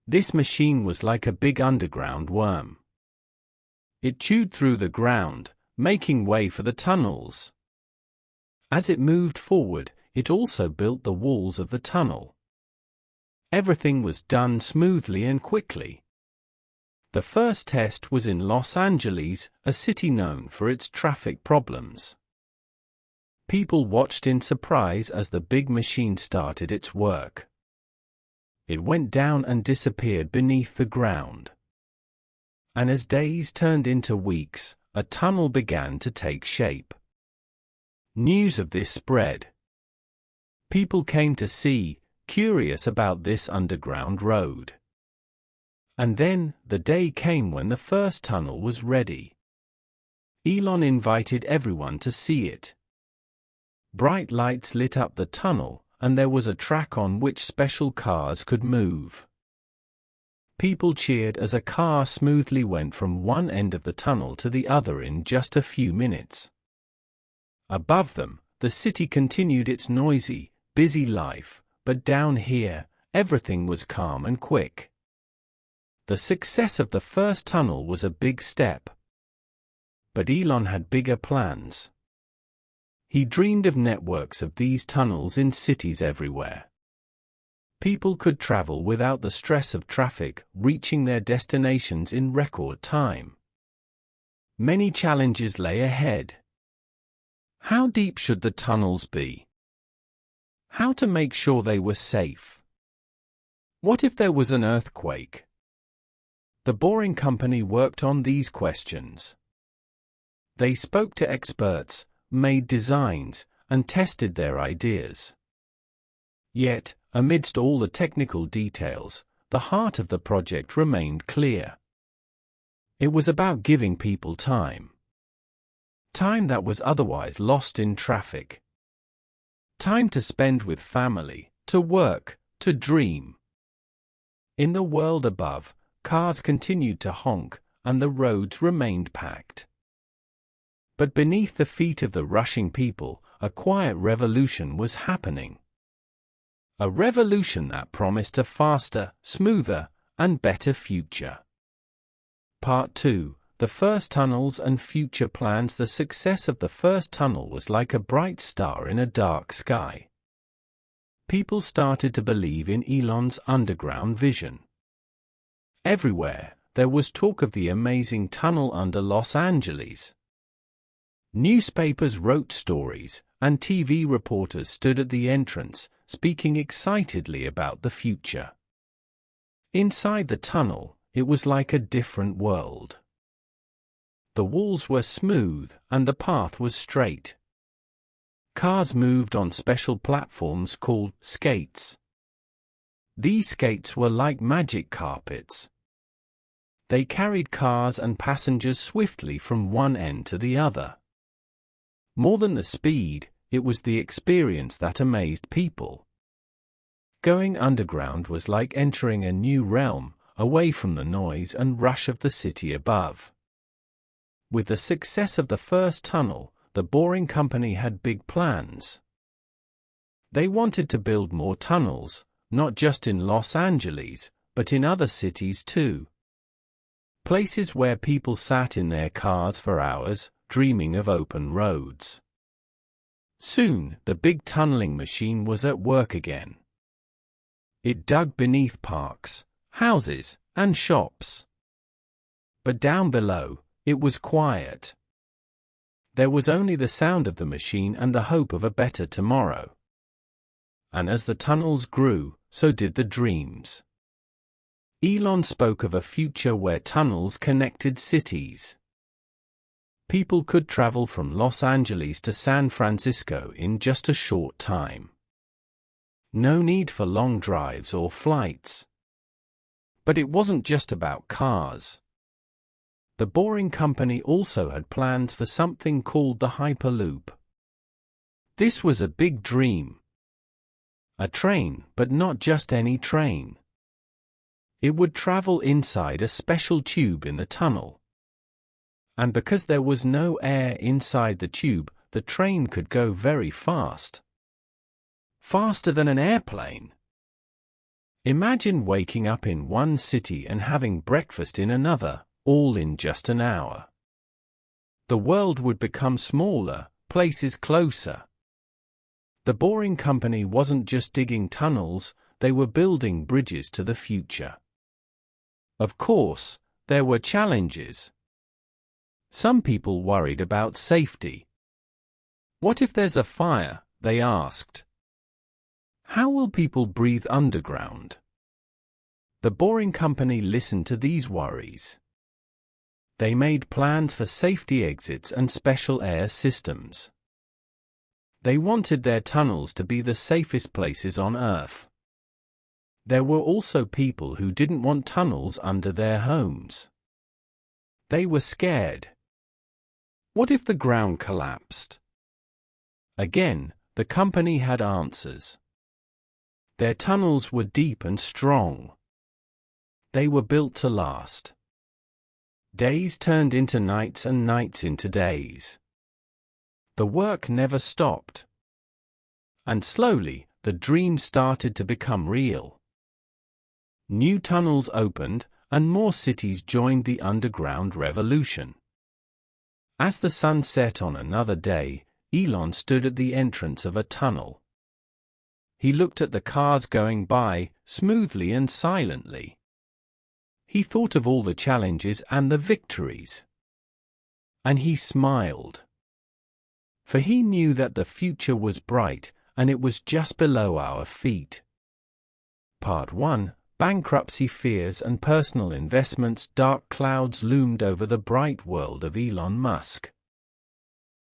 This machine was like a big underground worm. It chewed through the ground, making way for the tunnels. As it moved forward, it also built the walls of the tunnel. Everything was done smoothly and quickly. The first test was in Los Angeles, a city known for its traffic problems. People watched in surprise as the big machine started its work. It went down and disappeared beneath the ground. And as days turned into weeks, a tunnel began to take shape. News of this spread. People came to see, curious about this underground road. And then, the day came when the first tunnel was ready. Elon invited everyone to see it. Bright lights lit up the tunnel, and there was a track on which special cars could move. People cheered as a car smoothly went from one end of the tunnel to the other in just a few minutes. Above them, the city continued its noisy, busy life, but down here, everything was calm and quick. The success of the first tunnel was a big step. But Elon had bigger plans. He dreamed of networks of these tunnels in cities everywhere. People could travel without the stress of traffic, reaching their destinations in record time. Many challenges lay ahead. How deep should the tunnels be? How to make sure they were safe? What if there was an earthquake? The Boring Company worked on these questions. They spoke to experts, made designs, and tested their ideas. Yet, amidst all the technical details, the heart of the project remained clear. It was about giving people time. Time that was otherwise lost in traffic. Time to spend with family, to work, to dream. In the world above, cars continued to honk, and the roads remained packed. But beneath the feet of the rushing people, a quiet revolution was happening. A revolution that promised a faster, smoother, and better future. Part 2. The first tunnels and future plans. The success of the first tunnel was like a bright star in a dark sky. People started to believe in Elon's underground vision. Everywhere, there was talk of the amazing tunnel under Los Angeles. Newspapers wrote stories, and TV reporters stood at the entrance, speaking excitedly about the future. Inside the tunnel, it was like a different world. The walls were smooth, and the path was straight. Cars moved on special platforms called skates. These skates were like magic carpets. They carried cars and passengers swiftly from one end to the other. More than the speed, it was the experience that amazed people. Going underground was like entering a new realm, away from the noise and rush of the city above. With the success of the first tunnel, the Boring Company had big plans. They wanted to build more tunnels, not just in Los Angeles, but in other cities too. Places where people sat in their cars for hours, dreaming of open roads. Soon, the big tunneling machine was at work again. It dug beneath parks, houses, and shops. But down below, it was quiet. There was only the sound of the machine and the hope of a better tomorrow. And as the tunnels grew, so did the dreams. Elon spoke of a future where tunnels connected cities. People could travel from Los Angeles to San Francisco in just a short time. No need for long drives or flights. But it wasn't just about cars. The Boring Company also had plans for something called the Hyperloop. This was a big dream. A train, but not just any train. It would travel inside a special tube in the tunnel. And because there was no air inside the tube, the train could go very fast. Faster than an airplane. Imagine waking up in one city and having breakfast in another, all in just an hour. The world would become smaller, places closer. The Boring Company wasn't just digging tunnels, they were building bridges to the future. Of course, there were challenges. Some people worried about safety. What if there's a fire? They asked. How will people breathe underground? The Boring Company listened to these worries. They made plans for safety exits and special air systems. They wanted their tunnels to be the safest places on Earth. There were also people who didn't want tunnels under their homes. They were scared. What if the ground collapsed? Again, the company had answers. Their tunnels were deep and strong. They were built to last. Days turned into nights and nights into days. The work never stopped. And slowly, the dream started to become real. New tunnels opened, and more cities joined the underground revolution. As the sun set on another day, Elon stood at the entrance of a tunnel. He looked at the cars going by, smoothly and silently. He thought of all the challenges and the victories. And he smiled. For he knew that the future was bright, and it was just below our feet. Part 1: Bankruptcy Fears and Personal Investments. Dark clouds loomed over the bright world of Elon Musk.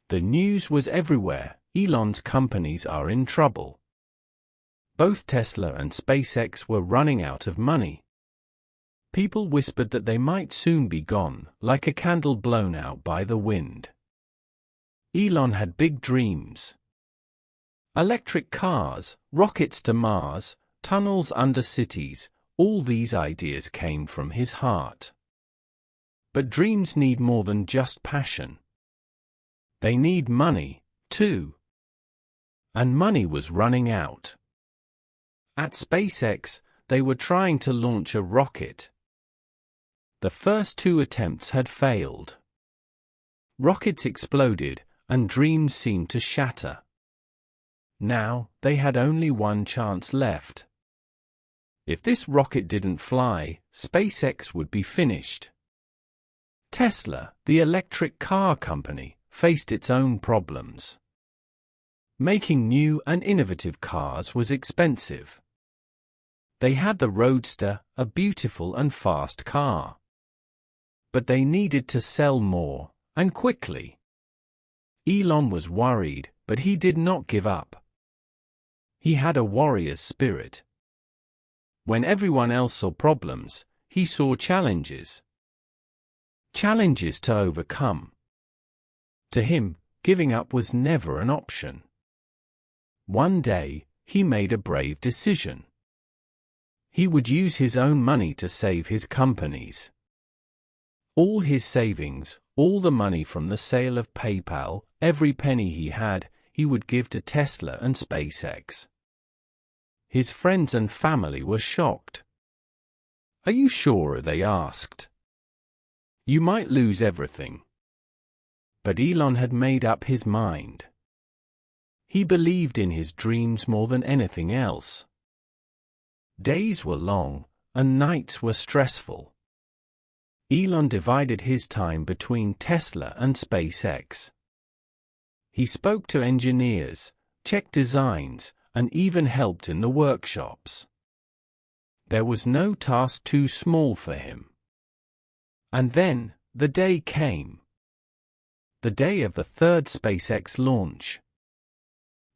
The news was everywhere: Elon's companies are in trouble. Both Tesla and SpaceX were running out of money. People whispered that they might soon be gone, like a candle blown out by the wind. Elon had big dreams. Electric cars, rockets to Mars, tunnels under cities, all these ideas came from his heart. But dreams need more than just passion. They need money, too. And money was running out. At SpaceX, they were trying to launch a rocket. The first 2 attempts had failed. Rockets exploded, and dreams seemed to shatter. Now, they had only one chance left. If this rocket didn't fly, SpaceX would be finished. Tesla, the electric car company, faced its own problems. Making new and innovative cars was expensive. They had the Roadster, a beautiful and fast car. But they needed to sell more, and quickly. Elon was worried, but he did not give up. He had a warrior's spirit. When everyone else saw problems, he saw challenges. Challenges to overcome. To him, giving up was never an option. One day, he made a brave decision. He would use his own money to save his companies. All his savings, all the money from the sale of PayPal, every penny he had, he would give to Tesla and SpaceX. His friends and family were shocked. "Are you sure?" they asked. "You might lose everything." But Elon had made up his mind. He believed in his dreams more than anything else. Days were long, and nights were stressful. Elon divided his time between Tesla and SpaceX. He spoke to engineers, checked designs, and even helped in the workshops. There was no task too small for him. And then, the day came. The day of the 3rd SpaceX launch.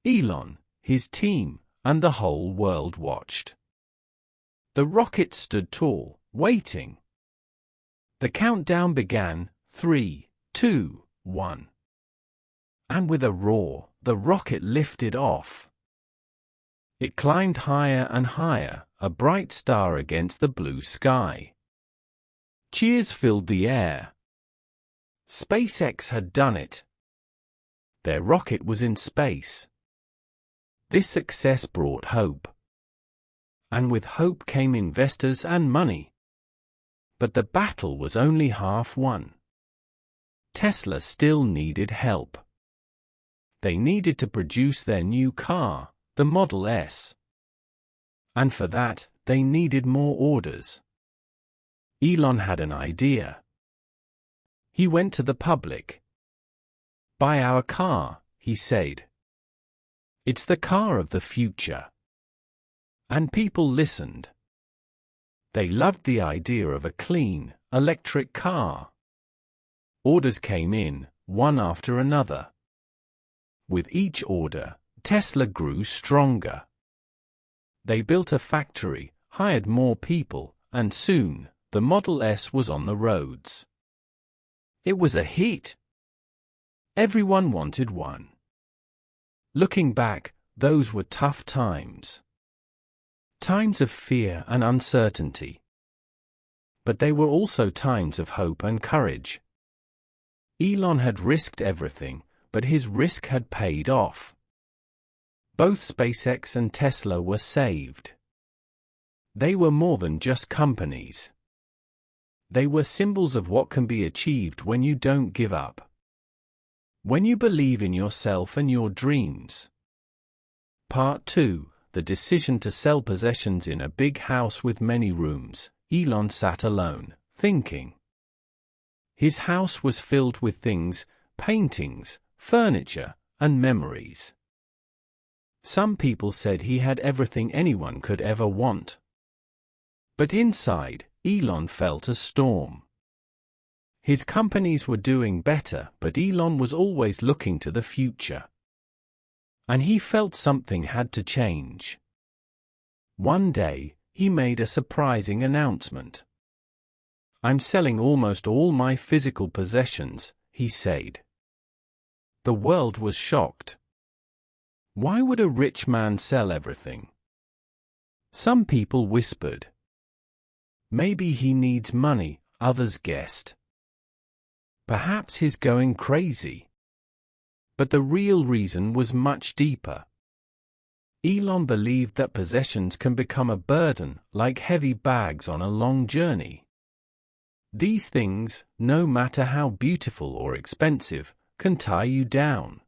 Elon, his team, and the whole world watched. The rocket stood tall, waiting. The countdown began, 3, 2, 1. And with a roar, the rocket lifted off. It climbed higher and higher, a bright star against the blue sky. Cheers filled the air. SpaceX had done it. Their rocket was in space. This success brought hope. And with hope came investors and money. But the battle was only half won. Tesla still needed help. They needed to produce their new car, the Model S. And for that, they needed more orders. Elon had an idea. He went to the public. "Buy our car," he said. "It's the car of the future." And people listened. They loved the idea of a clean, electric car. Orders came in, one after another. With each order, Tesla grew stronger. They built a factory, hired more people, and soon, the Model S was on the roads. It was a hit. Everyone wanted one. Looking back, those were tough times. Times of fear and uncertainty. But they were also times of hope and courage. Elon had risked everything, but his risk had paid off. Both SpaceX and Tesla were saved. They were more than just companies. They were symbols of what can be achieved when you don't give up. When you believe in yourself and your dreams. Part 2: The decision to sell possessions. In a big house with many rooms, Elon sat alone, thinking. His house was filled with things, paintings, furniture, and memories. Some people said he had everything anyone could ever want. But inside, Elon felt a storm. His companies were doing better, but Elon was always looking to the future. And he felt something had to change. One day, he made a surprising announcement. "I'm selling almost all my physical possessions," he said. The world was shocked. Why would a rich man sell everything? Some people whispered. Maybe he needs money, others guessed. Perhaps he's going crazy. But the real reason was much deeper. Elon believed that possessions can become a burden, like heavy bags on a long journey. These things, no matter how beautiful or expensive, can tie you down.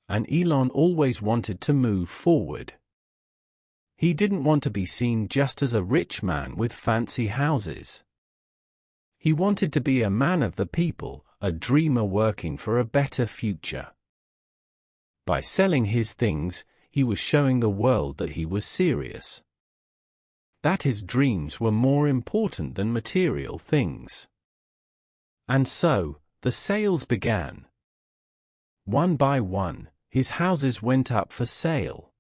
And Elon always wanted to move forward. He didn't want to be seen just as a rich man with fancy houses. He wanted to be a man of the people, a dreamer working for a better future. By selling his things, he was showing the world that he was serious. That his dreams were more important than material things. And so, the sales began. One by one, his houses went up for sale.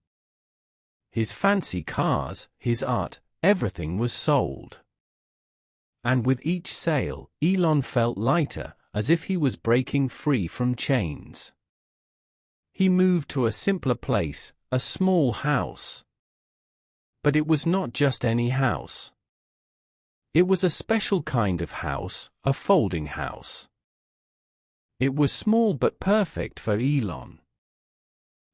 His fancy cars, his art, everything was sold. And with each sale, Elon felt lighter, as if he was breaking free from chains. He moved to a simpler place, a small house. But it was not just any house. It was a special kind of house, a folding house. It was small but perfect for Elon.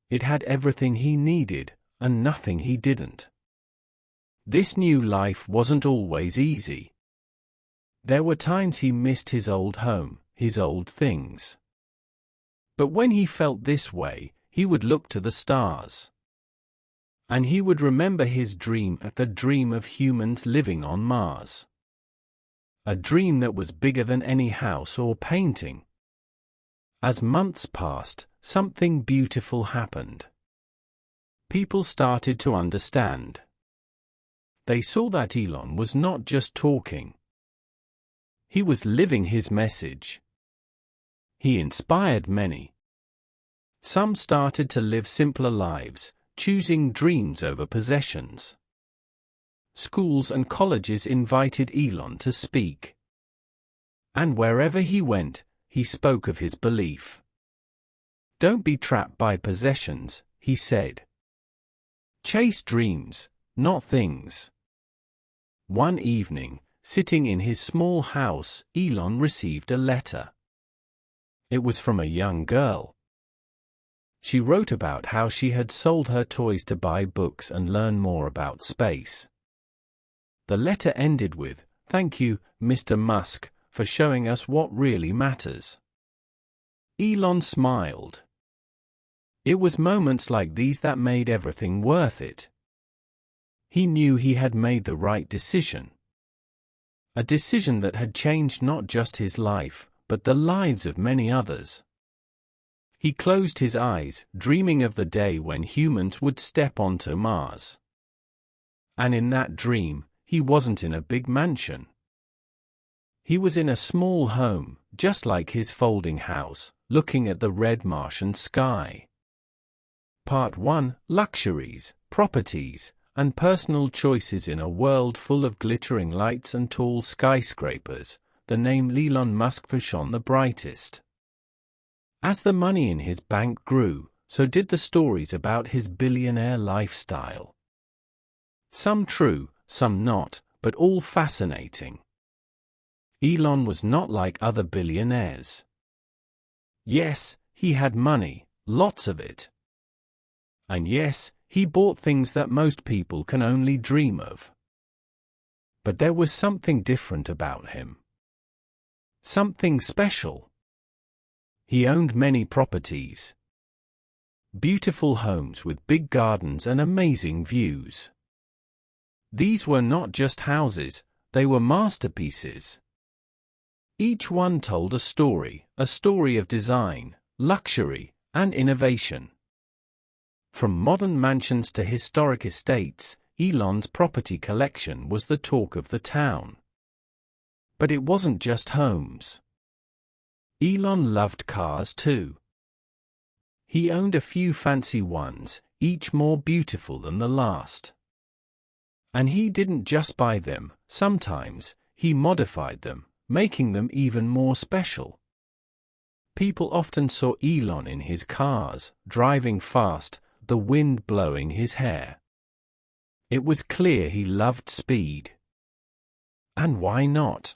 It had everything he needed, and nothing he didn't. This new life wasn't always easy. There were times he missed his old home, his old things. But when he felt this way, he would look to the stars. And he would remember his dream, the dream of humans living on Mars. A dream that was bigger than any house or painting. As months passed, something beautiful happened. People started to understand. They saw that Elon was not just talking. He was living his message. He inspired many. Some started to live simpler lives, choosing dreams over possessions. Schools and colleges invited Elon to speak. And wherever he went, he spoke of his belief. "Don't be trapped by possessions," he said. "Chase dreams, not things." One evening, sitting in his small house, Elon received a letter. It was from a young girl. She wrote about how she had sold her toys to buy books and learn more about space. The letter ended with, "Thank you, Mr. Musk, for showing us what really matters." Elon smiled. It was moments like these that made everything worth it. He knew he had made the right decision. A decision that had changed not just his life, but the lives of many others. He closed his eyes, dreaming of the day when humans would step onto Mars. And in that dream, he wasn't in a big mansion. He was in a small home, just like his folding house, looking at the red Martian sky. Part 1: Luxuries, Properties, and Personal Choices in a World Full of Glittering Lights and Tall Skyscrapers. The name Elon Musk shone the brightest. As the money in his bank grew, so did the stories about his billionaire lifestyle. Some true, some not, but all fascinating. Elon was not like other billionaires. Yes, he had money, lots of it. And yes, he bought things that most people can only dream of. But there was something different about him. Something special. He owned many properties. Beautiful homes with big gardens and amazing views. These were not just houses, they were masterpieces. Each one told a story of design, luxury, and innovation. From modern mansions to historic estates, Elon's property collection was the talk of the town. But it wasn't just homes. Elon loved cars too. He owned a few fancy ones, each more beautiful than the last. And he didn't just buy them, sometimes, he modified them, making them even more special. People often saw Elon in his cars, driving fast, the wind blowing his hair. It was clear he loved speed. And why not?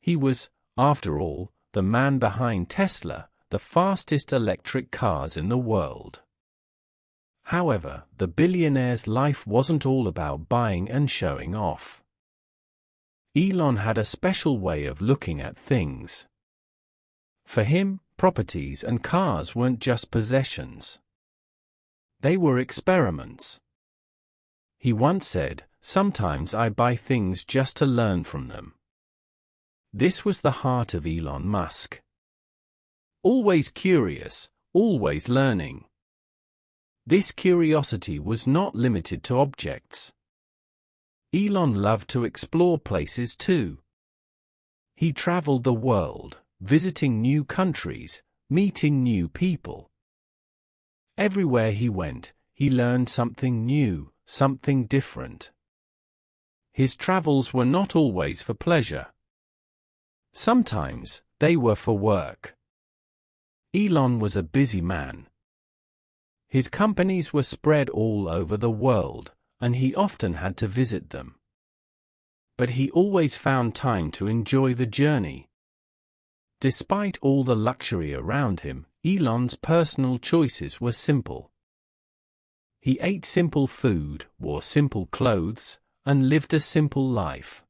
He was, after all, the man behind Tesla, the fastest electric cars in the world. However, the billionaire's life wasn't all about buying and showing off. Elon had a special way of looking at things. For him, properties and cars weren't just possessions. They were experiments. He once said, "Sometimes I buy things just to learn from them." This was the heart of Elon Musk. Always curious, always learning. This curiosity was not limited to objects. Elon loved to explore places too. He traveled the world, visiting new countries, meeting new people. Everywhere he went, he learned something new, something different. His travels were not always for pleasure. Sometimes, they were for work. Elon was a busy man. His companies were spread all over the world, and he often had to visit them. But he always found time to enjoy the journey. Despite all the luxury around him, Elon's personal choices were simple. He ate simple food, wore simple clothes, and lived a simple life.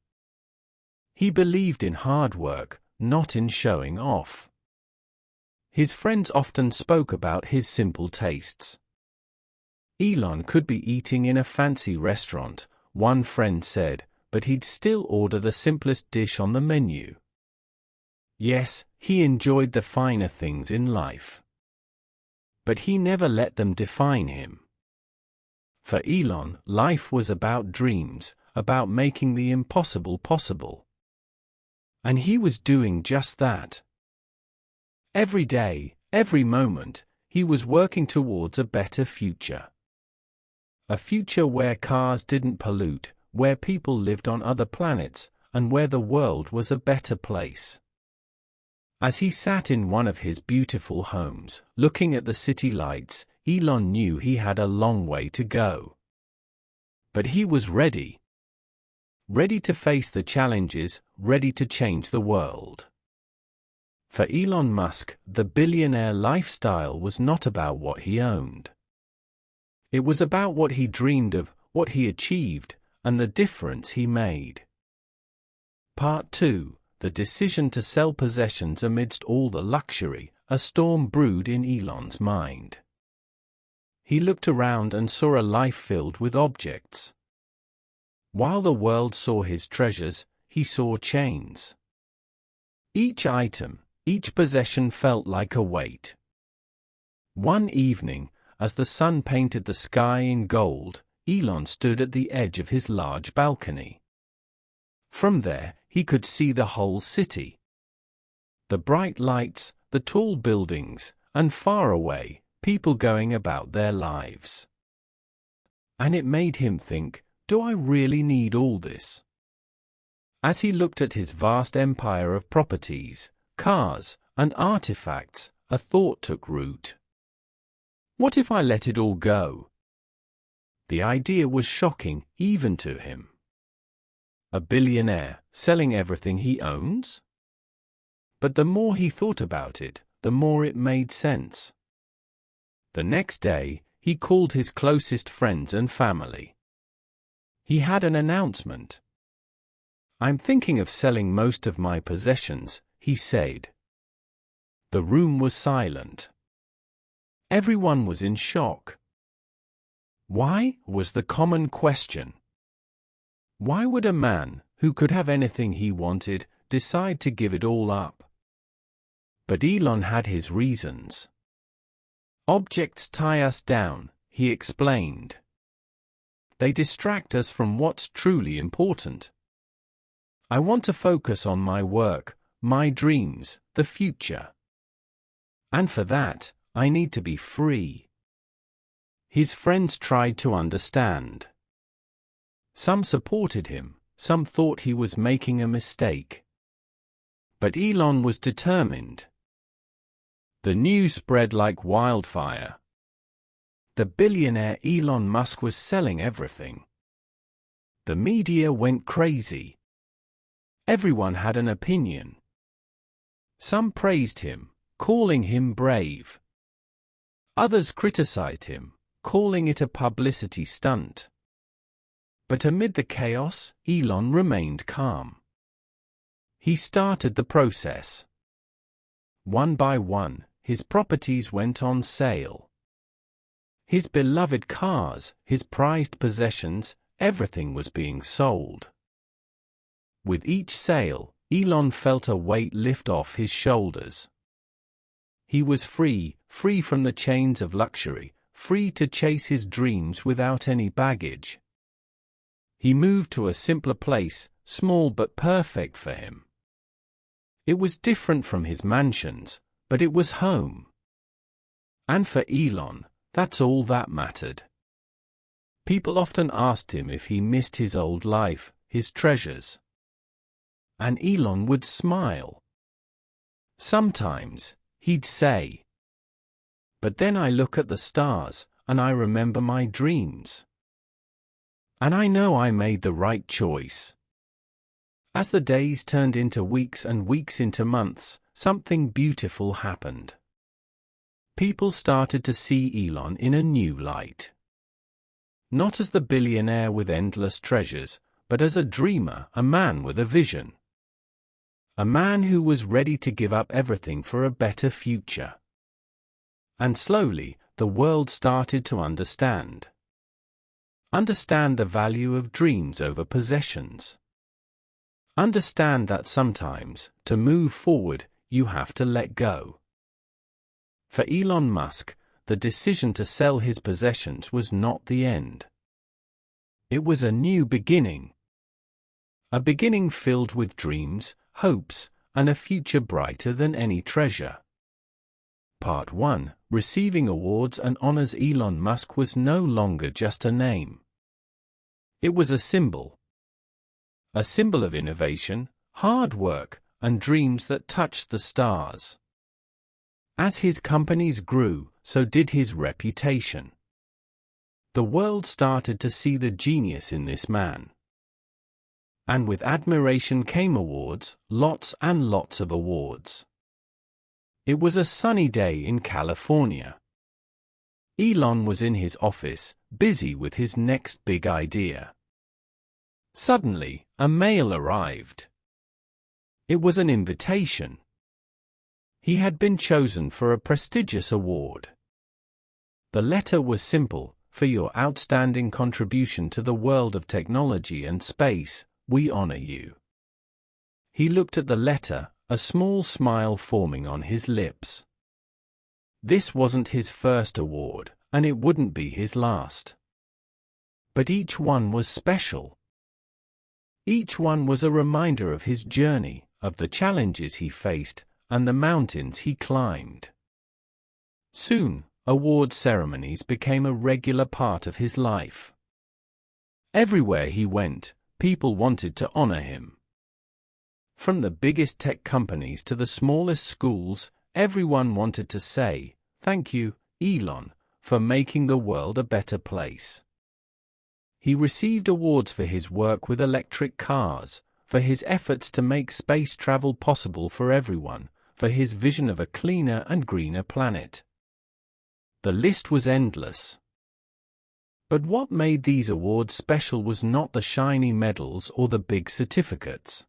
He believed in hard work, not in showing off. His friends often spoke about his simple tastes. Elon could be eating in a fancy restaurant, one friend said, but he'd still order the simplest dish on the menu. Yes, he enjoyed the finer things in life. But he never let them define him. For Elon, life was about dreams, about making the impossible possible. And he was doing just that. Every day, every moment, he was working towards a better future. A future where cars didn't pollute, where people lived on other planets, and where the world was a better place. As he sat in one of his beautiful homes, looking at the city lights, Elon knew he had a long way to go. But he was ready. Ready to face the challenges, ready to change the world. For Elon Musk, the billionaire lifestyle was not about what he owned. It was about what he dreamed of, what he achieved, and the difference he made. Part 2: The decision to sell possessions amidst all the luxury. A storm brewed in Elon's mind. He looked around and saw a life filled with objects. While the world saw his treasures, he saw chains. Each item, each possession felt like a weight. One evening, as the sun painted the sky in gold, Elon stood at the edge of his large balcony. From there, he could see the whole city. The bright lights, the tall buildings, and far away, people going about their lives. And it made him think, do I really need all this? As he looked at his vast empire of properties, cars, and artifacts, a thought took root. What if I let it all go? The idea was shocking, even to him. A billionaire, selling everything he owns? But the more he thought about it, the more it made sense. The next day, he called his closest friends and family. He had an announcement. I'm thinking of selling most of my possessions, he said. The room was silent. Everyone was in shock. Why, was the common question. Why would a man, who could have anything he wanted, decide to give it all up? But Elon had his reasons. Objects tie us down, he explained. They distract us from what's truly important. I want to focus on my work, my dreams, the future. And for that, I need to be free. His friends tried to understand. Some supported him, some thought he was making a mistake. But Elon was determined. The news spread like wildfire. The billionaire Elon Musk was selling everything. The media went crazy. Everyone had an opinion. Some praised him, calling him brave. Others criticized him, calling it a publicity stunt. But amid the chaos, Elon remained calm. He started the process. One by one, his properties went on sale. His beloved cars, his prized possessions, everything was being sold. With each sale, Elon felt a weight lift off his shoulders. He was free, free from the chains of luxury, free to chase his dreams without any baggage. He moved to a simpler place, small but perfect for him. It was different from his mansions, but it was home. And for Elon, that's all that mattered. People often asked him if he missed his old life, his treasures. And Elon would smile. Sometimes, he'd say, "But then I look at the stars, and I remember my dreams. And I know I made the right choice." As the days turned into weeks and weeks into months, something beautiful happened. People started to see Elon in a new light. Not as the billionaire with endless treasures, but as a dreamer, a man with a vision. A man who was ready to give up everything for a better future. And slowly, the world started to understand. Understand the value of dreams over possessions. Understand that sometimes, to move forward, you have to let go. For Elon Musk, the decision to sell his possessions was not the end. It was a new beginning. A beginning filled with dreams, hopes, and a future brighter than any treasure. Part 1. Receiving awards and honors. Elon Musk was no longer just a name. It was a symbol. A symbol of innovation, hard work, and dreams that touched the stars. As his companies grew, so did his reputation. The world started to see the genius in this man. And with admiration came awards, lots and lots of awards. It was a sunny day in California. Elon was in his office, busy with his next big idea. Suddenly, a mail arrived. It was an invitation. He had been chosen for a prestigious award. The letter was simple: "For your outstanding contribution to the world of technology and space, we honor you." He looked at the letter, a small smile forming on his lips. This wasn't his first award, and it wouldn't be his last. But each one was special. Each one was a reminder of his journey, of the challenges he faced, and the mountains he climbed. Soon, award ceremonies became a regular part of his life. Everywhere he went, people wanted to honor him. From the biggest tech companies to the smallest schools, everyone wanted to say, "Thank you, Elon, for making the world a better place." He received awards for his work with electric cars, for his efforts to make space travel possible for everyone, for his vision of a cleaner and greener planet. The list was endless. But what made these awards special was not the shiny medals or the big certificates.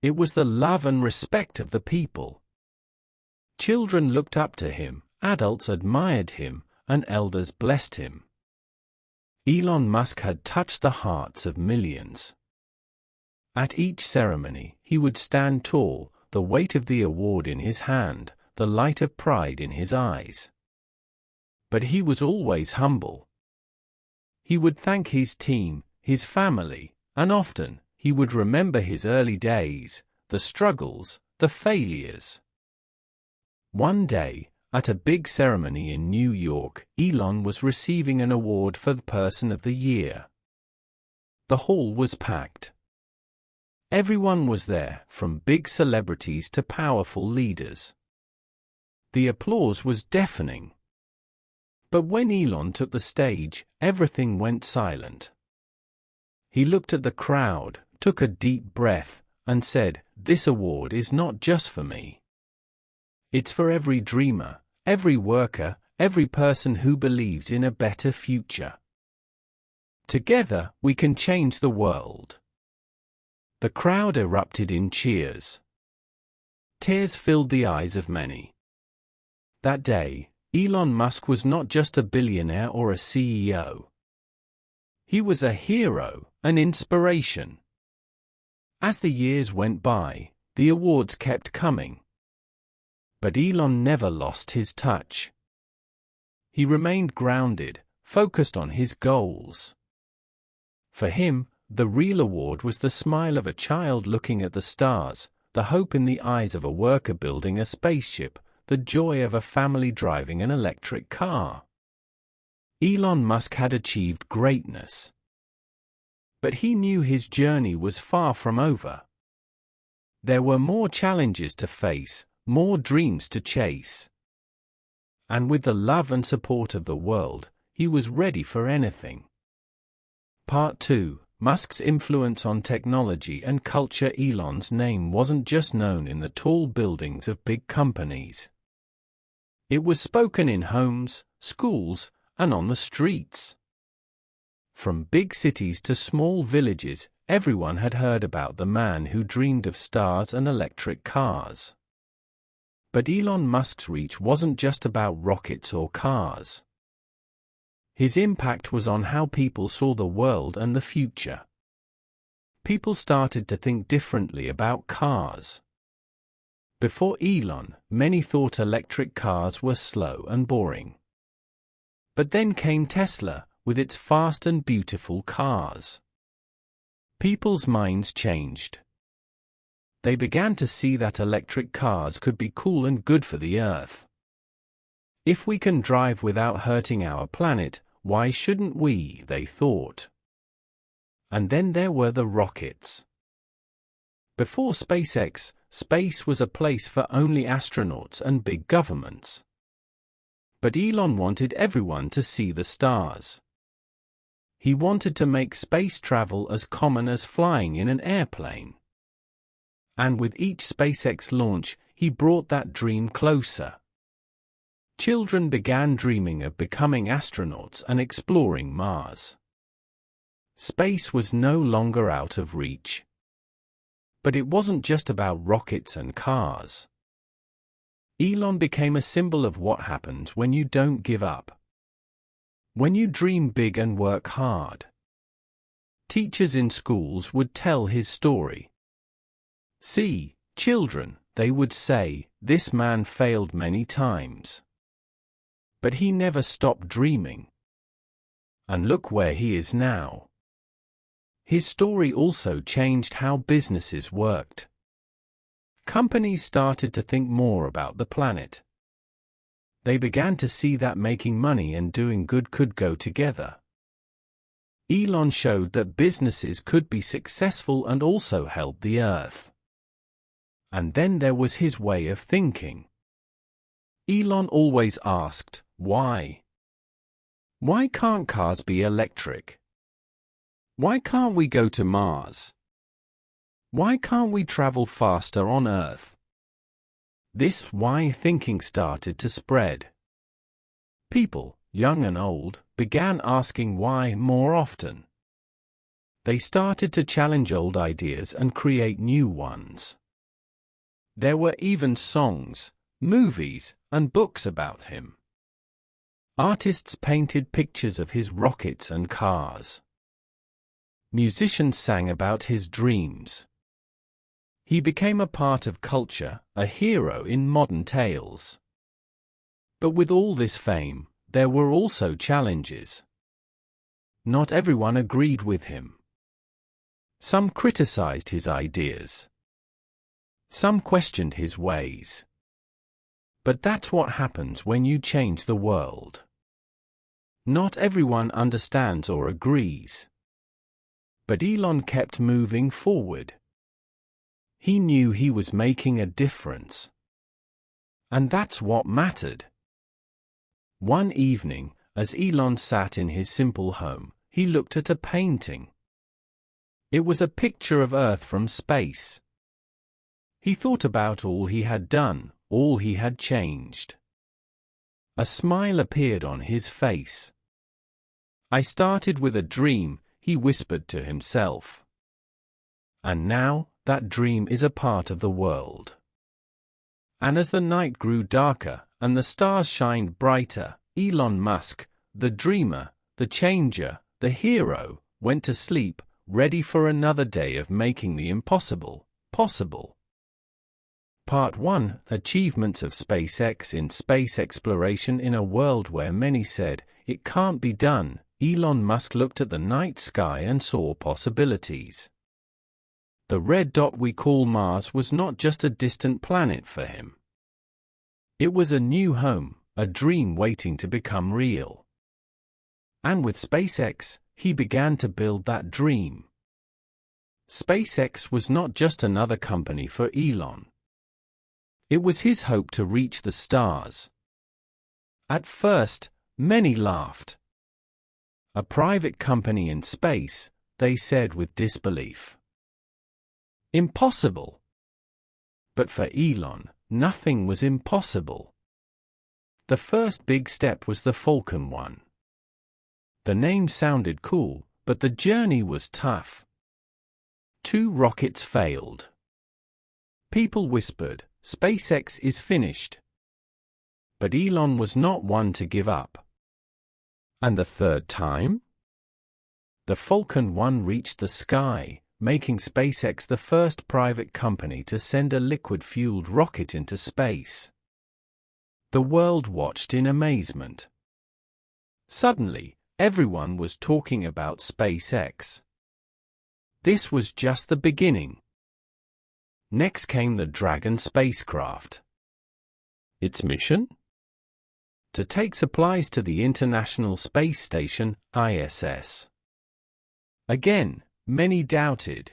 It was the love and respect of the people. Children looked up to him, adults admired him, and elders blessed him. Elon Musk had touched the hearts of millions. At each ceremony, he would stand tall, the weight of the award in his hand, the light of pride in his eyes. But he was always humble. He would thank his team, his family, and often, he would remember his early days, the struggles, the failures. One day, at a big ceremony in New York, Elon was receiving an award for the Person of the Year. The hall was packed. Everyone was there, from big celebrities to powerful leaders. The applause was deafening. But when Elon took the stage, everything went silent. He looked at the crowd, took a deep breath, and said, "This award is not just for me. It's for every dreamer, every worker, every person who believes in a better future. Together, we can change the world." The crowd erupted in cheers. Tears filled the eyes of many. That day, Elon Musk was not just a billionaire or a CEO. He was a hero, an inspiration. As the years went by, the awards kept coming. But Elon never lost his touch. He remained grounded, focused on his goals. For him, the real award was the smile of a child looking at the stars, the hope in the eyes of a worker building a spaceship, the joy of a family driving an electric car. Elon Musk had achieved greatness. But he knew his journey was far from over. There were more challenges to face, more dreams to chase. And with the love and support of the world, he was ready for anything. Part 2: Musk's influence on technology and culture. Elon's name wasn't just known in the tall buildings of big companies. It was spoken in homes, schools, and on the streets. From big cities to small villages, everyone had heard about the man who dreamed of stars and electric cars. But Elon Musk's reach wasn't just about rockets or cars. His impact was on how people saw the world and the future. People started to think differently about cars. Before Elon, many thought electric cars were slow and boring. But then came Tesla, with its fast and beautiful cars. People's minds changed. They began to see that electric cars could be cool and good for the Earth. If we can drive without hurting our planet, why shouldn't we, they thought. And then there were the rockets. Before SpaceX, space was a place for only astronauts and big governments. But Elon wanted everyone to see the stars. He wanted to make space travel as common as flying in an airplane. And with each SpaceX launch, he brought that dream closer. Children began dreaming of becoming astronauts and exploring Mars. Space was no longer out of reach. But it wasn't just about rockets and cars. Elon became a symbol of what happens when you don't give up. When you dream big and work hard. Teachers in schools would tell his story. "See, children," they would say, "this man failed many times. But he never stopped dreaming. And look where he is now." His story also changed how businesses worked. companies started to think more about the planet. They began to see that making money and doing good could go together. Elon showed that businesses could be successful and also help the Earth. And then there was his way of thinking. Elon always asked, why? Why can't cars be electric? Why can't we go to Mars? Why can't we travel faster on Earth? This why thinking started to spread. People, young and old, began asking why more often. They started to challenge old ideas and create new ones. There were even songs, movies, and books about him. Artists painted pictures of his rockets and cars. Musicians sang about his dreams. He became a part of culture, a hero in modern tales. But with all this fame, there were also challenges. Not everyone agreed with him. Some criticized his ideas. Some questioned his ways. But that's what happens when you change the world. Not everyone understands or agrees. But Elon kept moving forward. He knew he was making a difference. And that's what mattered. One evening, as Elon sat in his simple home, he looked at a painting. It was a picture of Earth from space. He thought about all he had done, all he had changed. A smile appeared on his face. I started with a dream, he whispered to himself. And now, that dream is a part of the world. And as the night grew darker, and the stars shined brighter, Elon Musk, the dreamer, the changer, the hero, went to sleep, ready for another day of making the impossible possible. Part 1: Achievements of SpaceX in Space Exploration. In a world where many said, it can't be done, Elon Musk looked at the night sky and saw possibilities. The red dot we call Mars was not just a distant planet for him. It was a new home, a dream waiting to become real. And with SpaceX, he began to build that dream. SpaceX was not just another company for Elon. It was his hope to reach the stars. At first, many laughed. A private company in space, they said with disbelief. Impossible. But for Elon, nothing was impossible. The first big step was the Falcon 1. The name sounded cool, but the journey was tough. 2 rockets failed. People whispered, SpaceX is finished. But Elon was not one to give up. And the third time? The Falcon 1 reached the sky, making SpaceX the first private company to send a liquid-fueled rocket into space. The world watched in amazement. Suddenly, everyone was talking about SpaceX. This was just the beginning. Next came the Dragon spacecraft. Its mission? To take supplies to the International Space Station, ISS. Again, many doubted.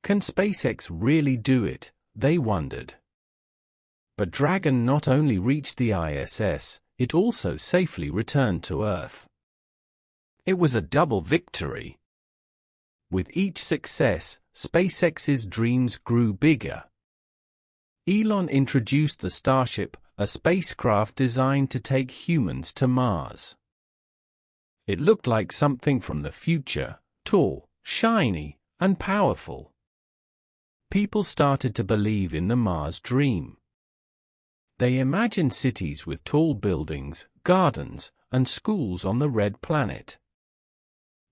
Can SpaceX really do it? They wondered. But Dragon not only reached the ISS, it also safely returned to Earth. It was a double victory. With each success, SpaceX's dreams grew bigger. Elon introduced the Starship, a spacecraft designed to take humans to Mars. It looked like something from the future, tall, shiny, and powerful. People started to believe in the Mars dream. They imagined cities with tall buildings, gardens, and schools on the red planet.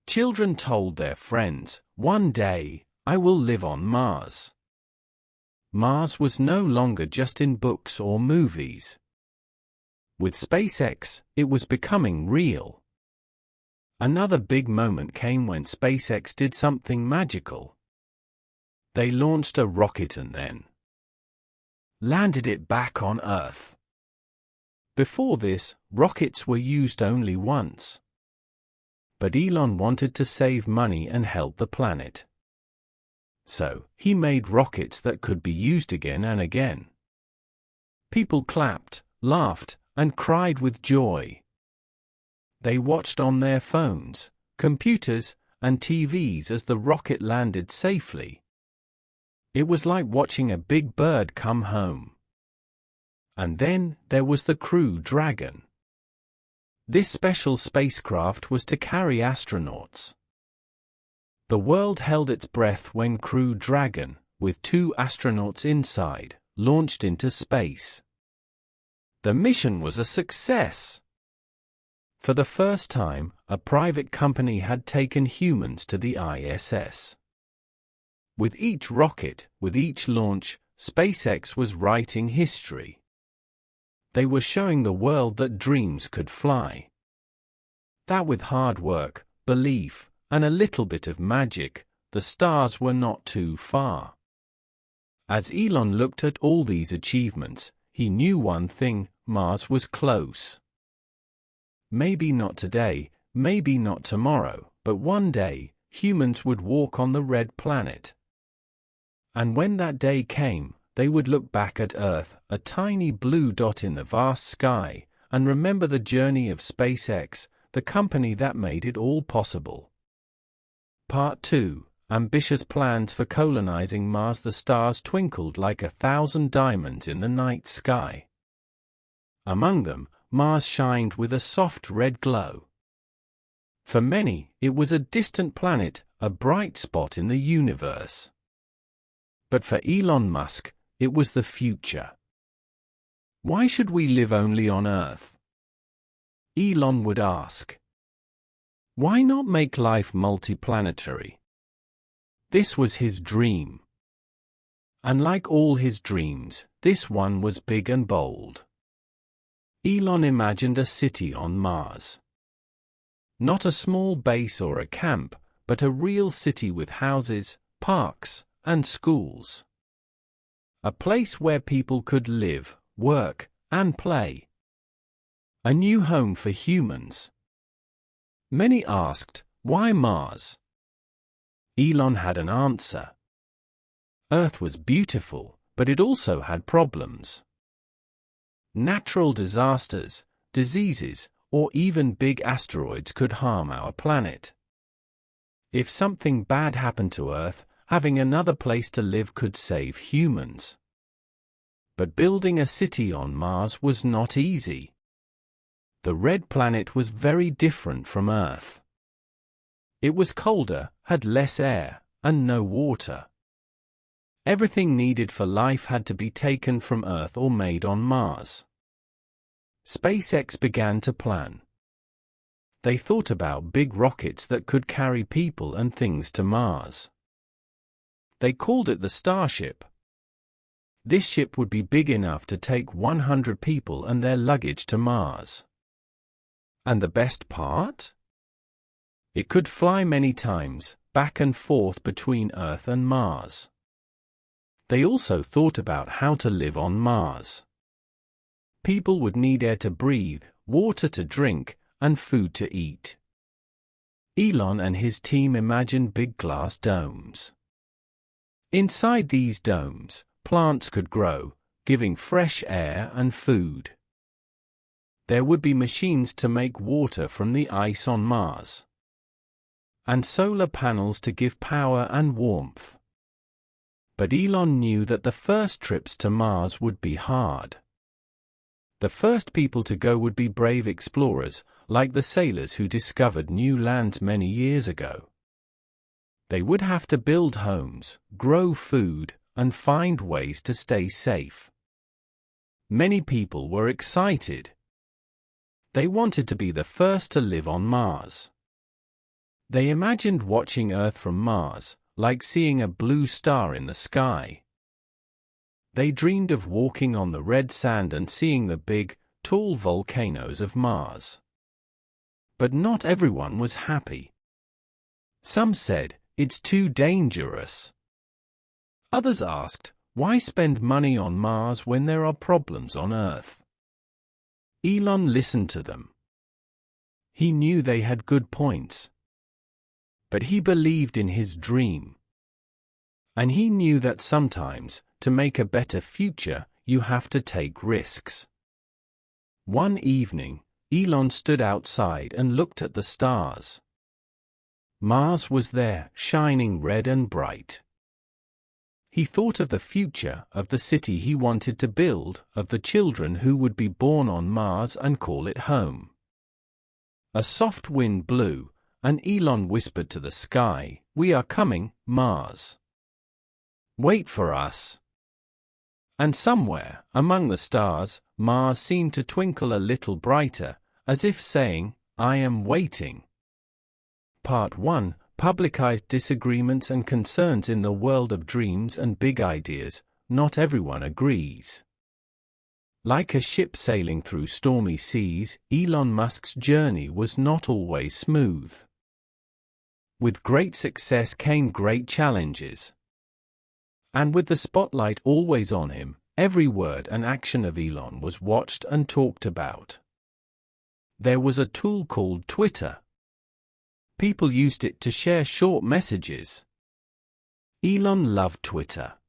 Children told their friends, one day, I will live on Mars. Mars was no longer just in books or movies. With SpaceX, it was becoming real. Another big moment came when SpaceX did something magical. They launched a rocket and then landed it back on Earth. Before this, rockets were used only once. But Elon wanted to save money and help the planet. So, he made rockets that could be used again and again. People clapped, laughed, and cried with joy. They watched on their phones, computers, and TVs as the rocket landed safely. It was like watching a big bird come home. And then there was the Crew Dragon. This special spacecraft was to carry astronauts. The world held its breath when Crew Dragon, with 2 astronauts inside, launched into space. The mission was a success. For the first time, a private company had taken humans to the ISS. With each rocket, with each launch, SpaceX was writing history. They were showing the world that dreams could fly. That with hard work, belief, and a little bit of magic, the stars were not too far. As Elon looked at all these achievements, he knew one thing: Mars was close. Maybe not today, maybe not tomorrow, but one day, humans would walk on the red planet. And when that day came, they would look back at Earth, a tiny blue dot in the vast sky, and remember the journey of SpaceX, the company that made it all possible. Part 2: Ambitious plans for colonizing Mars. The stars twinkled like 1,000 diamonds in the night sky. Among them, Mars shined with a soft red glow. For many, it was a distant planet, a bright spot in the universe. But for Elon Musk, it was the future. Why should we live only on Earth? Elon would ask. Why not make life multiplanetary? This was his dream. And like all his dreams, this one was big and bold. Elon imagined a city on Mars. Not a small base or a camp, but a real city with houses, parks, and schools. A place where people could live, work, and play. A new home for humans. Many asked, why Mars? Elon had an answer. Earth was beautiful, but it also had problems. Natural disasters, diseases, or even big asteroids could harm our planet. If something bad happened to Earth, having another place to live could save humans. But building a city on Mars was not easy. The red planet was very different from Earth. It was colder, had less air, and no water. Everything needed for life had to be taken from Earth or made on Mars. SpaceX began to plan. They thought about big rockets that could carry people and things to Mars. They called it the Starship. This ship would be big enough to take 100 people and their luggage to Mars. And the best part? It could fly many times, back and forth between Earth and Mars. They also thought about how to live on Mars. People would need air to breathe, water to drink, and food to eat. Elon and his team imagined big glass domes. Inside these domes, plants could grow, giving fresh air and food. There would be machines to make water from the ice on Mars. And solar panels to give power and warmth. But Elon knew that the first trips to Mars would be hard. The first people to go would be brave explorers, like the sailors who discovered new lands many years ago. They would have to build homes, grow food, and find ways to stay safe. Many people were excited. They wanted to be the first to live on Mars. They imagined watching Earth from Mars, like seeing a blue star in the sky. They dreamed of walking on the red sand and seeing the big, tall volcanoes of Mars. But not everyone was happy. Some said, it's too dangerous. Others asked, Why spend money on Mars when there are problems on Earth? Elon listened to them. He knew they had good points. But he believed in his dream. And he knew that sometimes, to make a better future, you have to take risks. One evening, Elon stood outside and looked at the stars. Mars was there, shining red and bright. He thought of the future, of the city he wanted to build, of the children who would be born on Mars and call it home. A soft wind blew, and Elon whispered to the sky, "We are coming, Mars. Wait for us." And somewhere, among the stars, Mars seemed to twinkle a little brighter, as if saying, "I am waiting." Part 1. Publicized disagreements and concerns in the world of dreams and big ideas. Not everyone agrees. Like a ship sailing through stormy seas, Elon Musk's journey was not always smooth. With great success came great challenges. And with the spotlight always on him, every word and action of Elon was watched and talked about. There was a tool called Twitter. People used it to share short messages. Elon loved Twitter.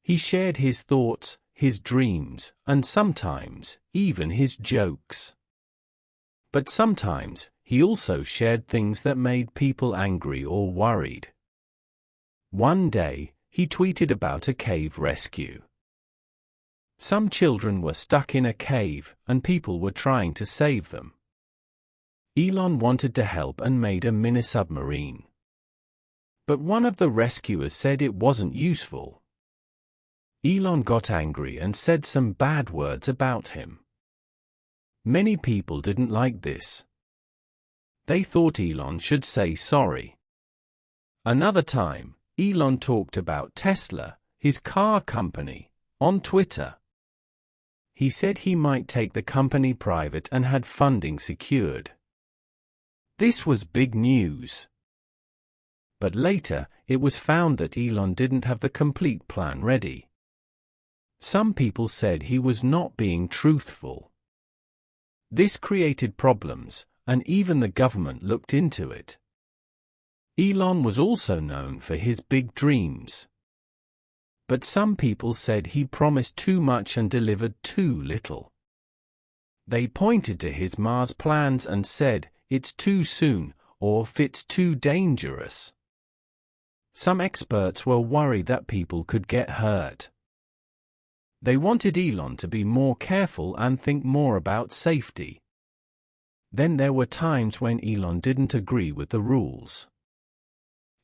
He shared his thoughts, his dreams, and sometimes, even his jokes. But sometimes, he also shared things that made people angry or worried. One day, he tweeted about a cave rescue. Some children were stuck in a cave, and people were trying to save them. Elon wanted to help and made a mini-submarine. But one of the rescuers said it wasn't useful. Elon got angry and said some bad words about him. Many people didn't like this. They thought Elon should say sorry. Another time, Elon talked about Tesla, his car company, on Twitter. He said he might take the company private and had funding secured. This was big news. But later, it was found that Elon didn't have the complete plan ready. Some people said he was not being truthful. This created problems, and even the government looked into it. Elon was also known for his big dreams. But some people said he promised too much and delivered too little. They pointed to his Mars plans and said, "It's too soon," or "It's too dangerous." Some experts were worried that people could get hurt. They wanted Elon to be more careful and think more about safety. Then there were times when Elon didn't agree with the rules.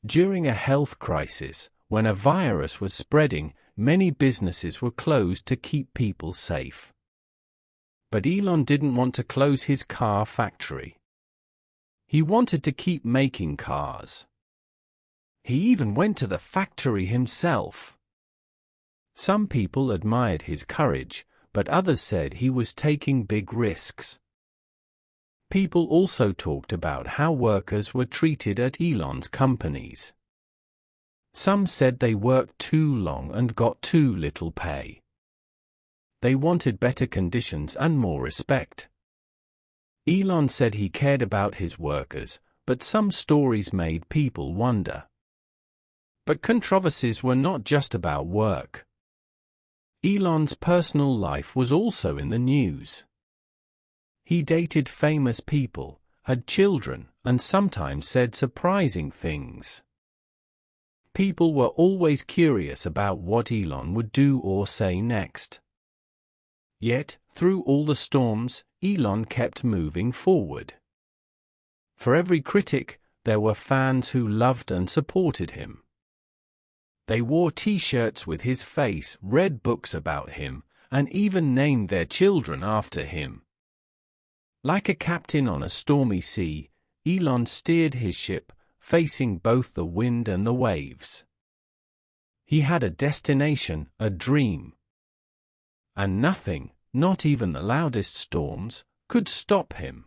During a health crisis, when a virus was spreading, many businesses were closed to keep people safe. But Elon didn't want to close his car factory. He wanted to keep making cars. He even went to the factory himself. Some people admired his courage, but others said he was taking big risks. People also talked about how workers were treated at Elon's companies. Some said they worked too long and got too little pay. They wanted better conditions and more respect. Elon said he cared about his workers, but some stories made people wonder. But controversies were not just about work. Elon's personal life was also in the news. He dated famous people, had children, and sometimes said surprising things. People were always curious about what Elon would do or say next. Yet, through all the storms, Elon kept moving forward. For every critic, there were fans who loved and supported him. They wore T-shirts with his face, read books about him, and even named their children after him. Like a captain on a stormy sea, Elon steered his ship, facing both the wind and the waves. He had a destination, a dream. And nothing, not even the loudest storms, could stop him.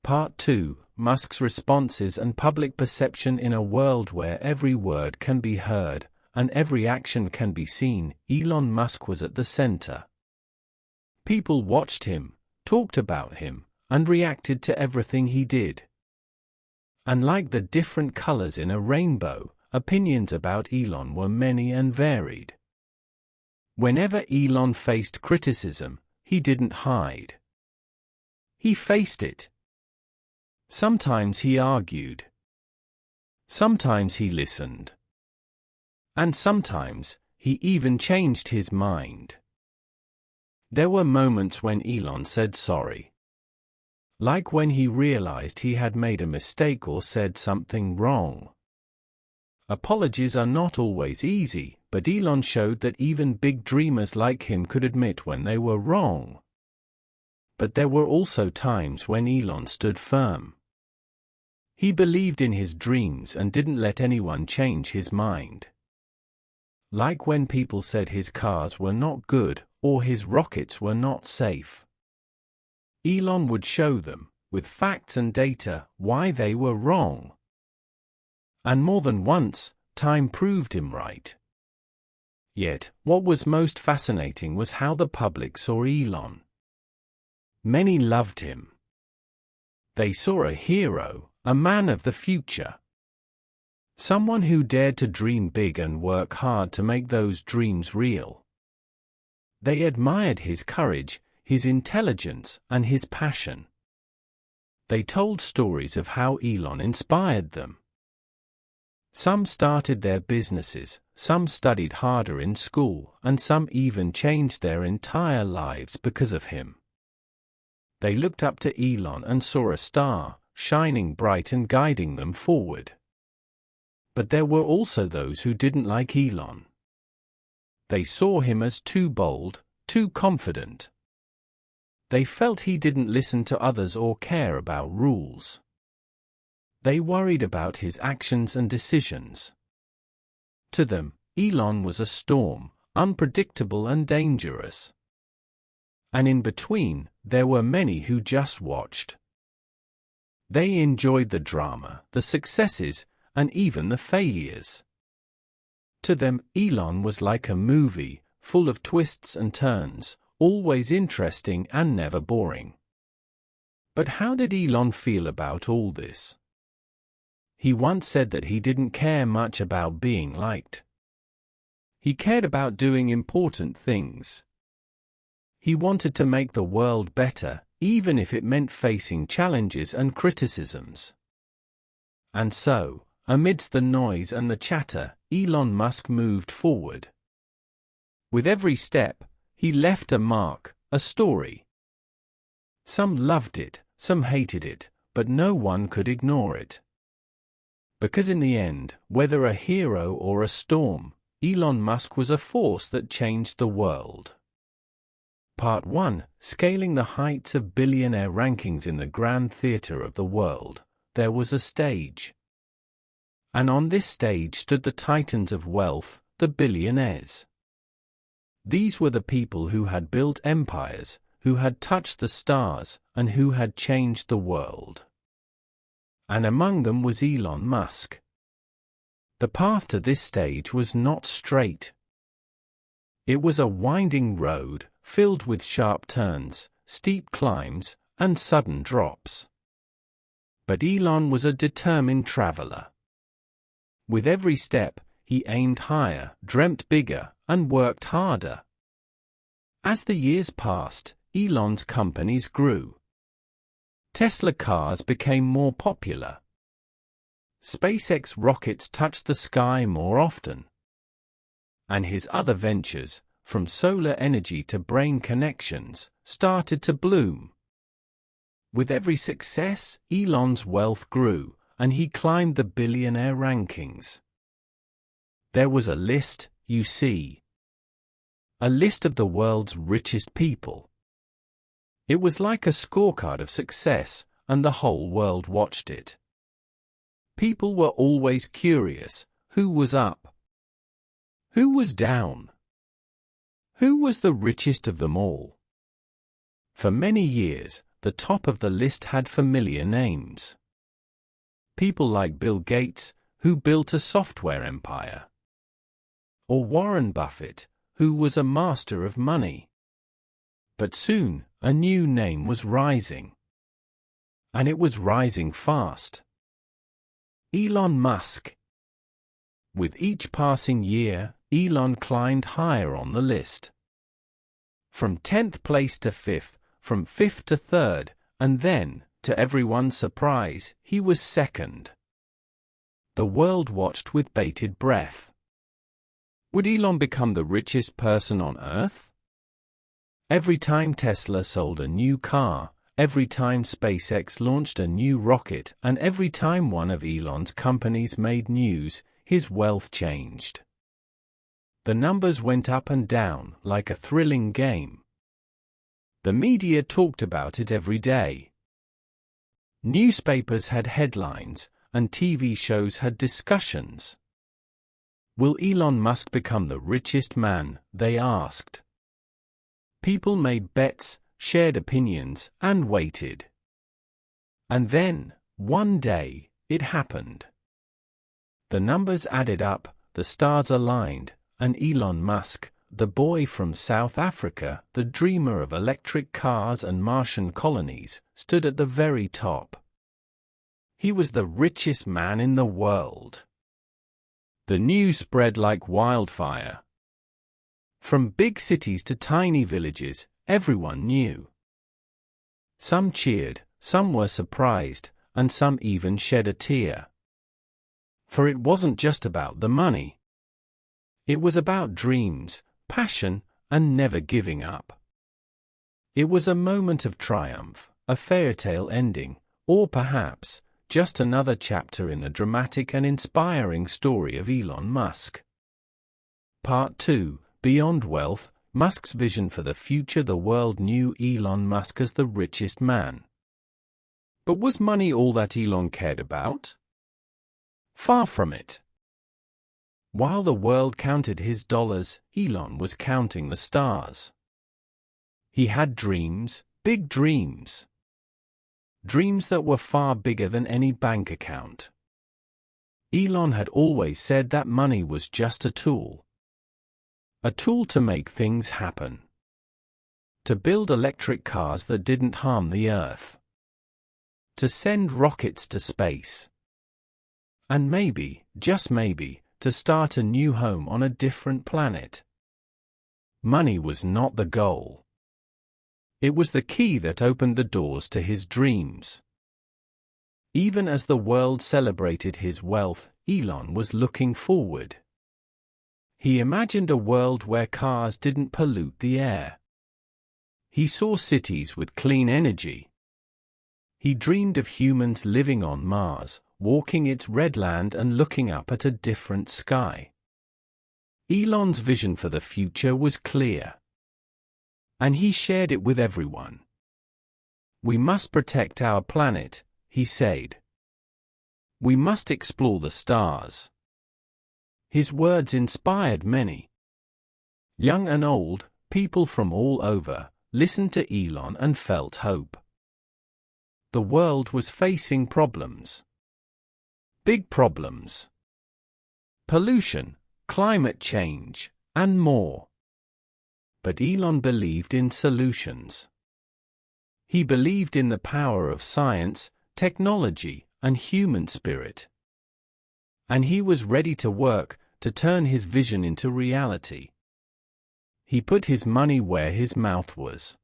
Part 2. Musk's responses and public perception in a world where every word can be heard. and every action can be seen, Elon Musk was at the center. People watched him, talked about him, and reacted to everything he did. And like the different colors in a rainbow, opinions about Elon were many and varied. Whenever Elon faced criticism, he didn't hide. He faced it. Sometimes he argued. Sometimes he listened. And sometimes, he even changed his mind. There were moments when Elon said sorry. Like when he realized he had made a mistake or said something wrong. Apologies are not always easy, but Elon showed that even big dreamers like him could admit when they were wrong. But there were also times when Elon stood firm. He believed in his dreams and didn't let anyone change his mind. Like when people said his cars were not good, or his rockets were not safe. Elon would show them, with facts and data, why they were wrong. And more than once, time proved him right. Yet, what was most fascinating was how the public saw Elon. Many loved him. They saw a hero, a man of the future. Someone who dared to dream big and work hard to make those dreams real. They admired his courage, his intelligence, and his passion. They told stories of how Elon inspired them. Some started their businesses, some studied harder in school, and some even changed their entire lives because of him. They looked up to Elon and saw a star, shining bright and guiding them forward. But there were also those who didn't like Elon. They saw him as too bold, too confident. They felt he didn't listen to others or care about rules. They worried about his actions and decisions. To them, Elon was a storm, unpredictable and dangerous. And in between, there were many who just watched. They enjoyed the drama, the successes, and even the failures. To them, Elon was like a movie, full of twists and turns, always interesting and never boring. But how did Elon feel about all this? He once said that he didn't care much about being liked. He cared about doing important things. He wanted to make the world better, even if it meant facing challenges and criticisms. And so, amidst the noise and the chatter, Elon Musk moved forward. With every step, he left a mark, a story. Some loved it, some hated it, but no one could ignore it. Because in the end, whether a hero or a storm, Elon Musk was a force that changed the world. Part 1. Scaling the heights of billionaire rankings. In the grand theater of the world, there was a stage. And on this stage stood the titans of wealth, the billionaires. These were the people who had built empires, who had touched the stars, and who had changed the world. And among them was Elon Musk. The path to this stage was not straight. It was a winding road, filled with sharp turns, steep climbs, and sudden drops. But Elon was a determined traveler. With every step, he aimed higher, dreamt bigger, and worked harder. As the years passed, Elon's companies grew. Tesla cars became more popular. SpaceX rockets touched the sky more often. And his other ventures, from solar energy to brain connections, started to bloom. With every success, Elon's wealth grew, and he climbed the billionaire rankings. There was a list, you see. A list of the world's richest people. It was like a scorecard of success, and the whole world watched it. People were always curious, who was up? Who was down? Who was the richest of them all? For many years, the top of the list had familiar names. People like Bill Gates, who built a software empire. or Warren Buffett, who was a master of money. But soon, a new name was rising. And it was rising fast. Elon Musk. With each passing year, Elon climbed higher on the list. From 10th place to 5th, from 5th to 3rd, and then, to everyone's surprise, he was 2nd. The world watched with bated breath. Would Elon become the richest person on Earth? Every time Tesla sold a new car, every time SpaceX launched a new rocket, and every time one of Elon's companies made news, his wealth changed. The numbers went up and down like a thrilling game. The media talked about it every day. Newspapers had headlines, and TV shows had discussions. Will Elon Musk become the richest man? They asked. People made bets, shared opinions, and waited. And then, one day, it happened. The numbers added up, the stars aligned, and Elon Musk, the boy from South Africa, the dreamer of electric cars and Martian colonies, stood at the very top. He was the richest man in the world. The news spread like wildfire. From big cities to tiny villages, everyone knew. Some cheered, some were surprised, and some even shed a tear. For it wasn't just about the money. It was about dreams, passion, and never giving up. It was a moment of triumph, a fairytale ending, or perhaps, just another chapter in the dramatic and inspiring story of Elon Musk. Part 2, Beyond Wealth, Musk's Vision for the Future. The world knew Elon Musk as the richest man. But was money all that Elon cared about? Far from it. While the world counted his dollars, Elon was counting the stars. He had dreams, big dreams. Dreams that were far bigger than any bank account. Elon had always said that money was just a tool. A tool to make things happen. To build electric cars that didn't harm the Earth. To send rockets to space. And maybe, just maybe, to start a new home on a different planet. Money was not the goal. It was the key that opened the doors to his dreams. Even as the world celebrated his wealth, Elon was looking forward. He imagined a world where cars didn't pollute the air. He saw cities with clean energy. He dreamed of humans living on Mars, walking its red land and looking up at a different sky. Elon's vision for the future was clear. And he shared it with everyone. We must protect our planet, he said. We must explore the stars. His words inspired many. Young and old, people from all over, listened to Elon and felt hope. The world was facing problems. Big problems. Pollution, climate change, and more. But Elon believed in solutions. He believed in the power of science, technology, and human spirit. And he was ready to work to turn his vision into reality. He put his money where his mouth was.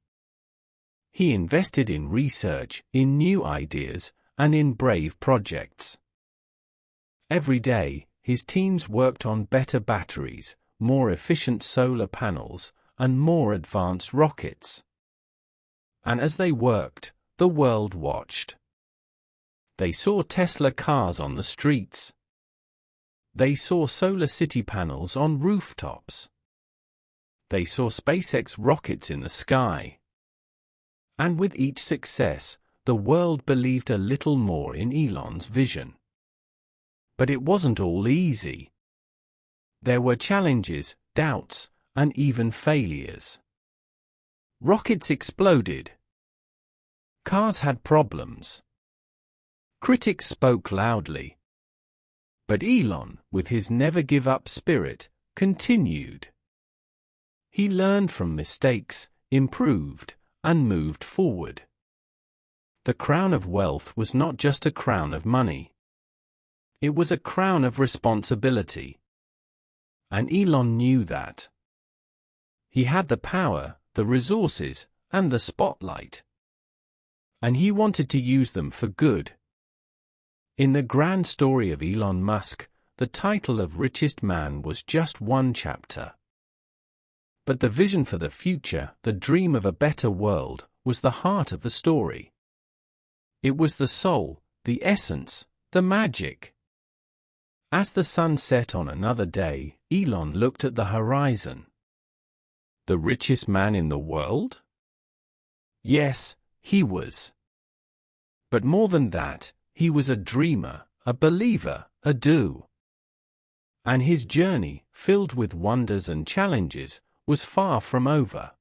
He invested in research, in new ideas, and in brave projects. Every day, his teams worked on better batteries, more efficient solar panels, and more advanced rockets. And as they worked, the world watched. They saw Tesla cars on the streets. They saw solar city panels on rooftops. They saw SpaceX rockets in the sky. And with each success, the world believed a little more in Elon's vision. But it wasn't all easy. There were challenges, doubts, and even failures. Rockets exploded. Cars had problems. Critics spoke loudly. But Elon, with his never-give-up spirit, continued. He learned from mistakes, improved, and moved forward. The crown of wealth was not just a crown of money. It was a crown of responsibility. And Elon knew that. He had the power, the resources, and the spotlight. And he wanted to use them for good. In the grand story of Elon Musk, the title of richest man was just one chapter. But the vision for the future, the dream of a better world, was the heart of the story. It was the soul, the essence, the magic. As the sun set on another day, Elon looked at the horizon. The richest man in the world? Yes, he was. But more than that, he was a dreamer, a believer, a do. And his journey, filled with wonders and challenges, was far from over.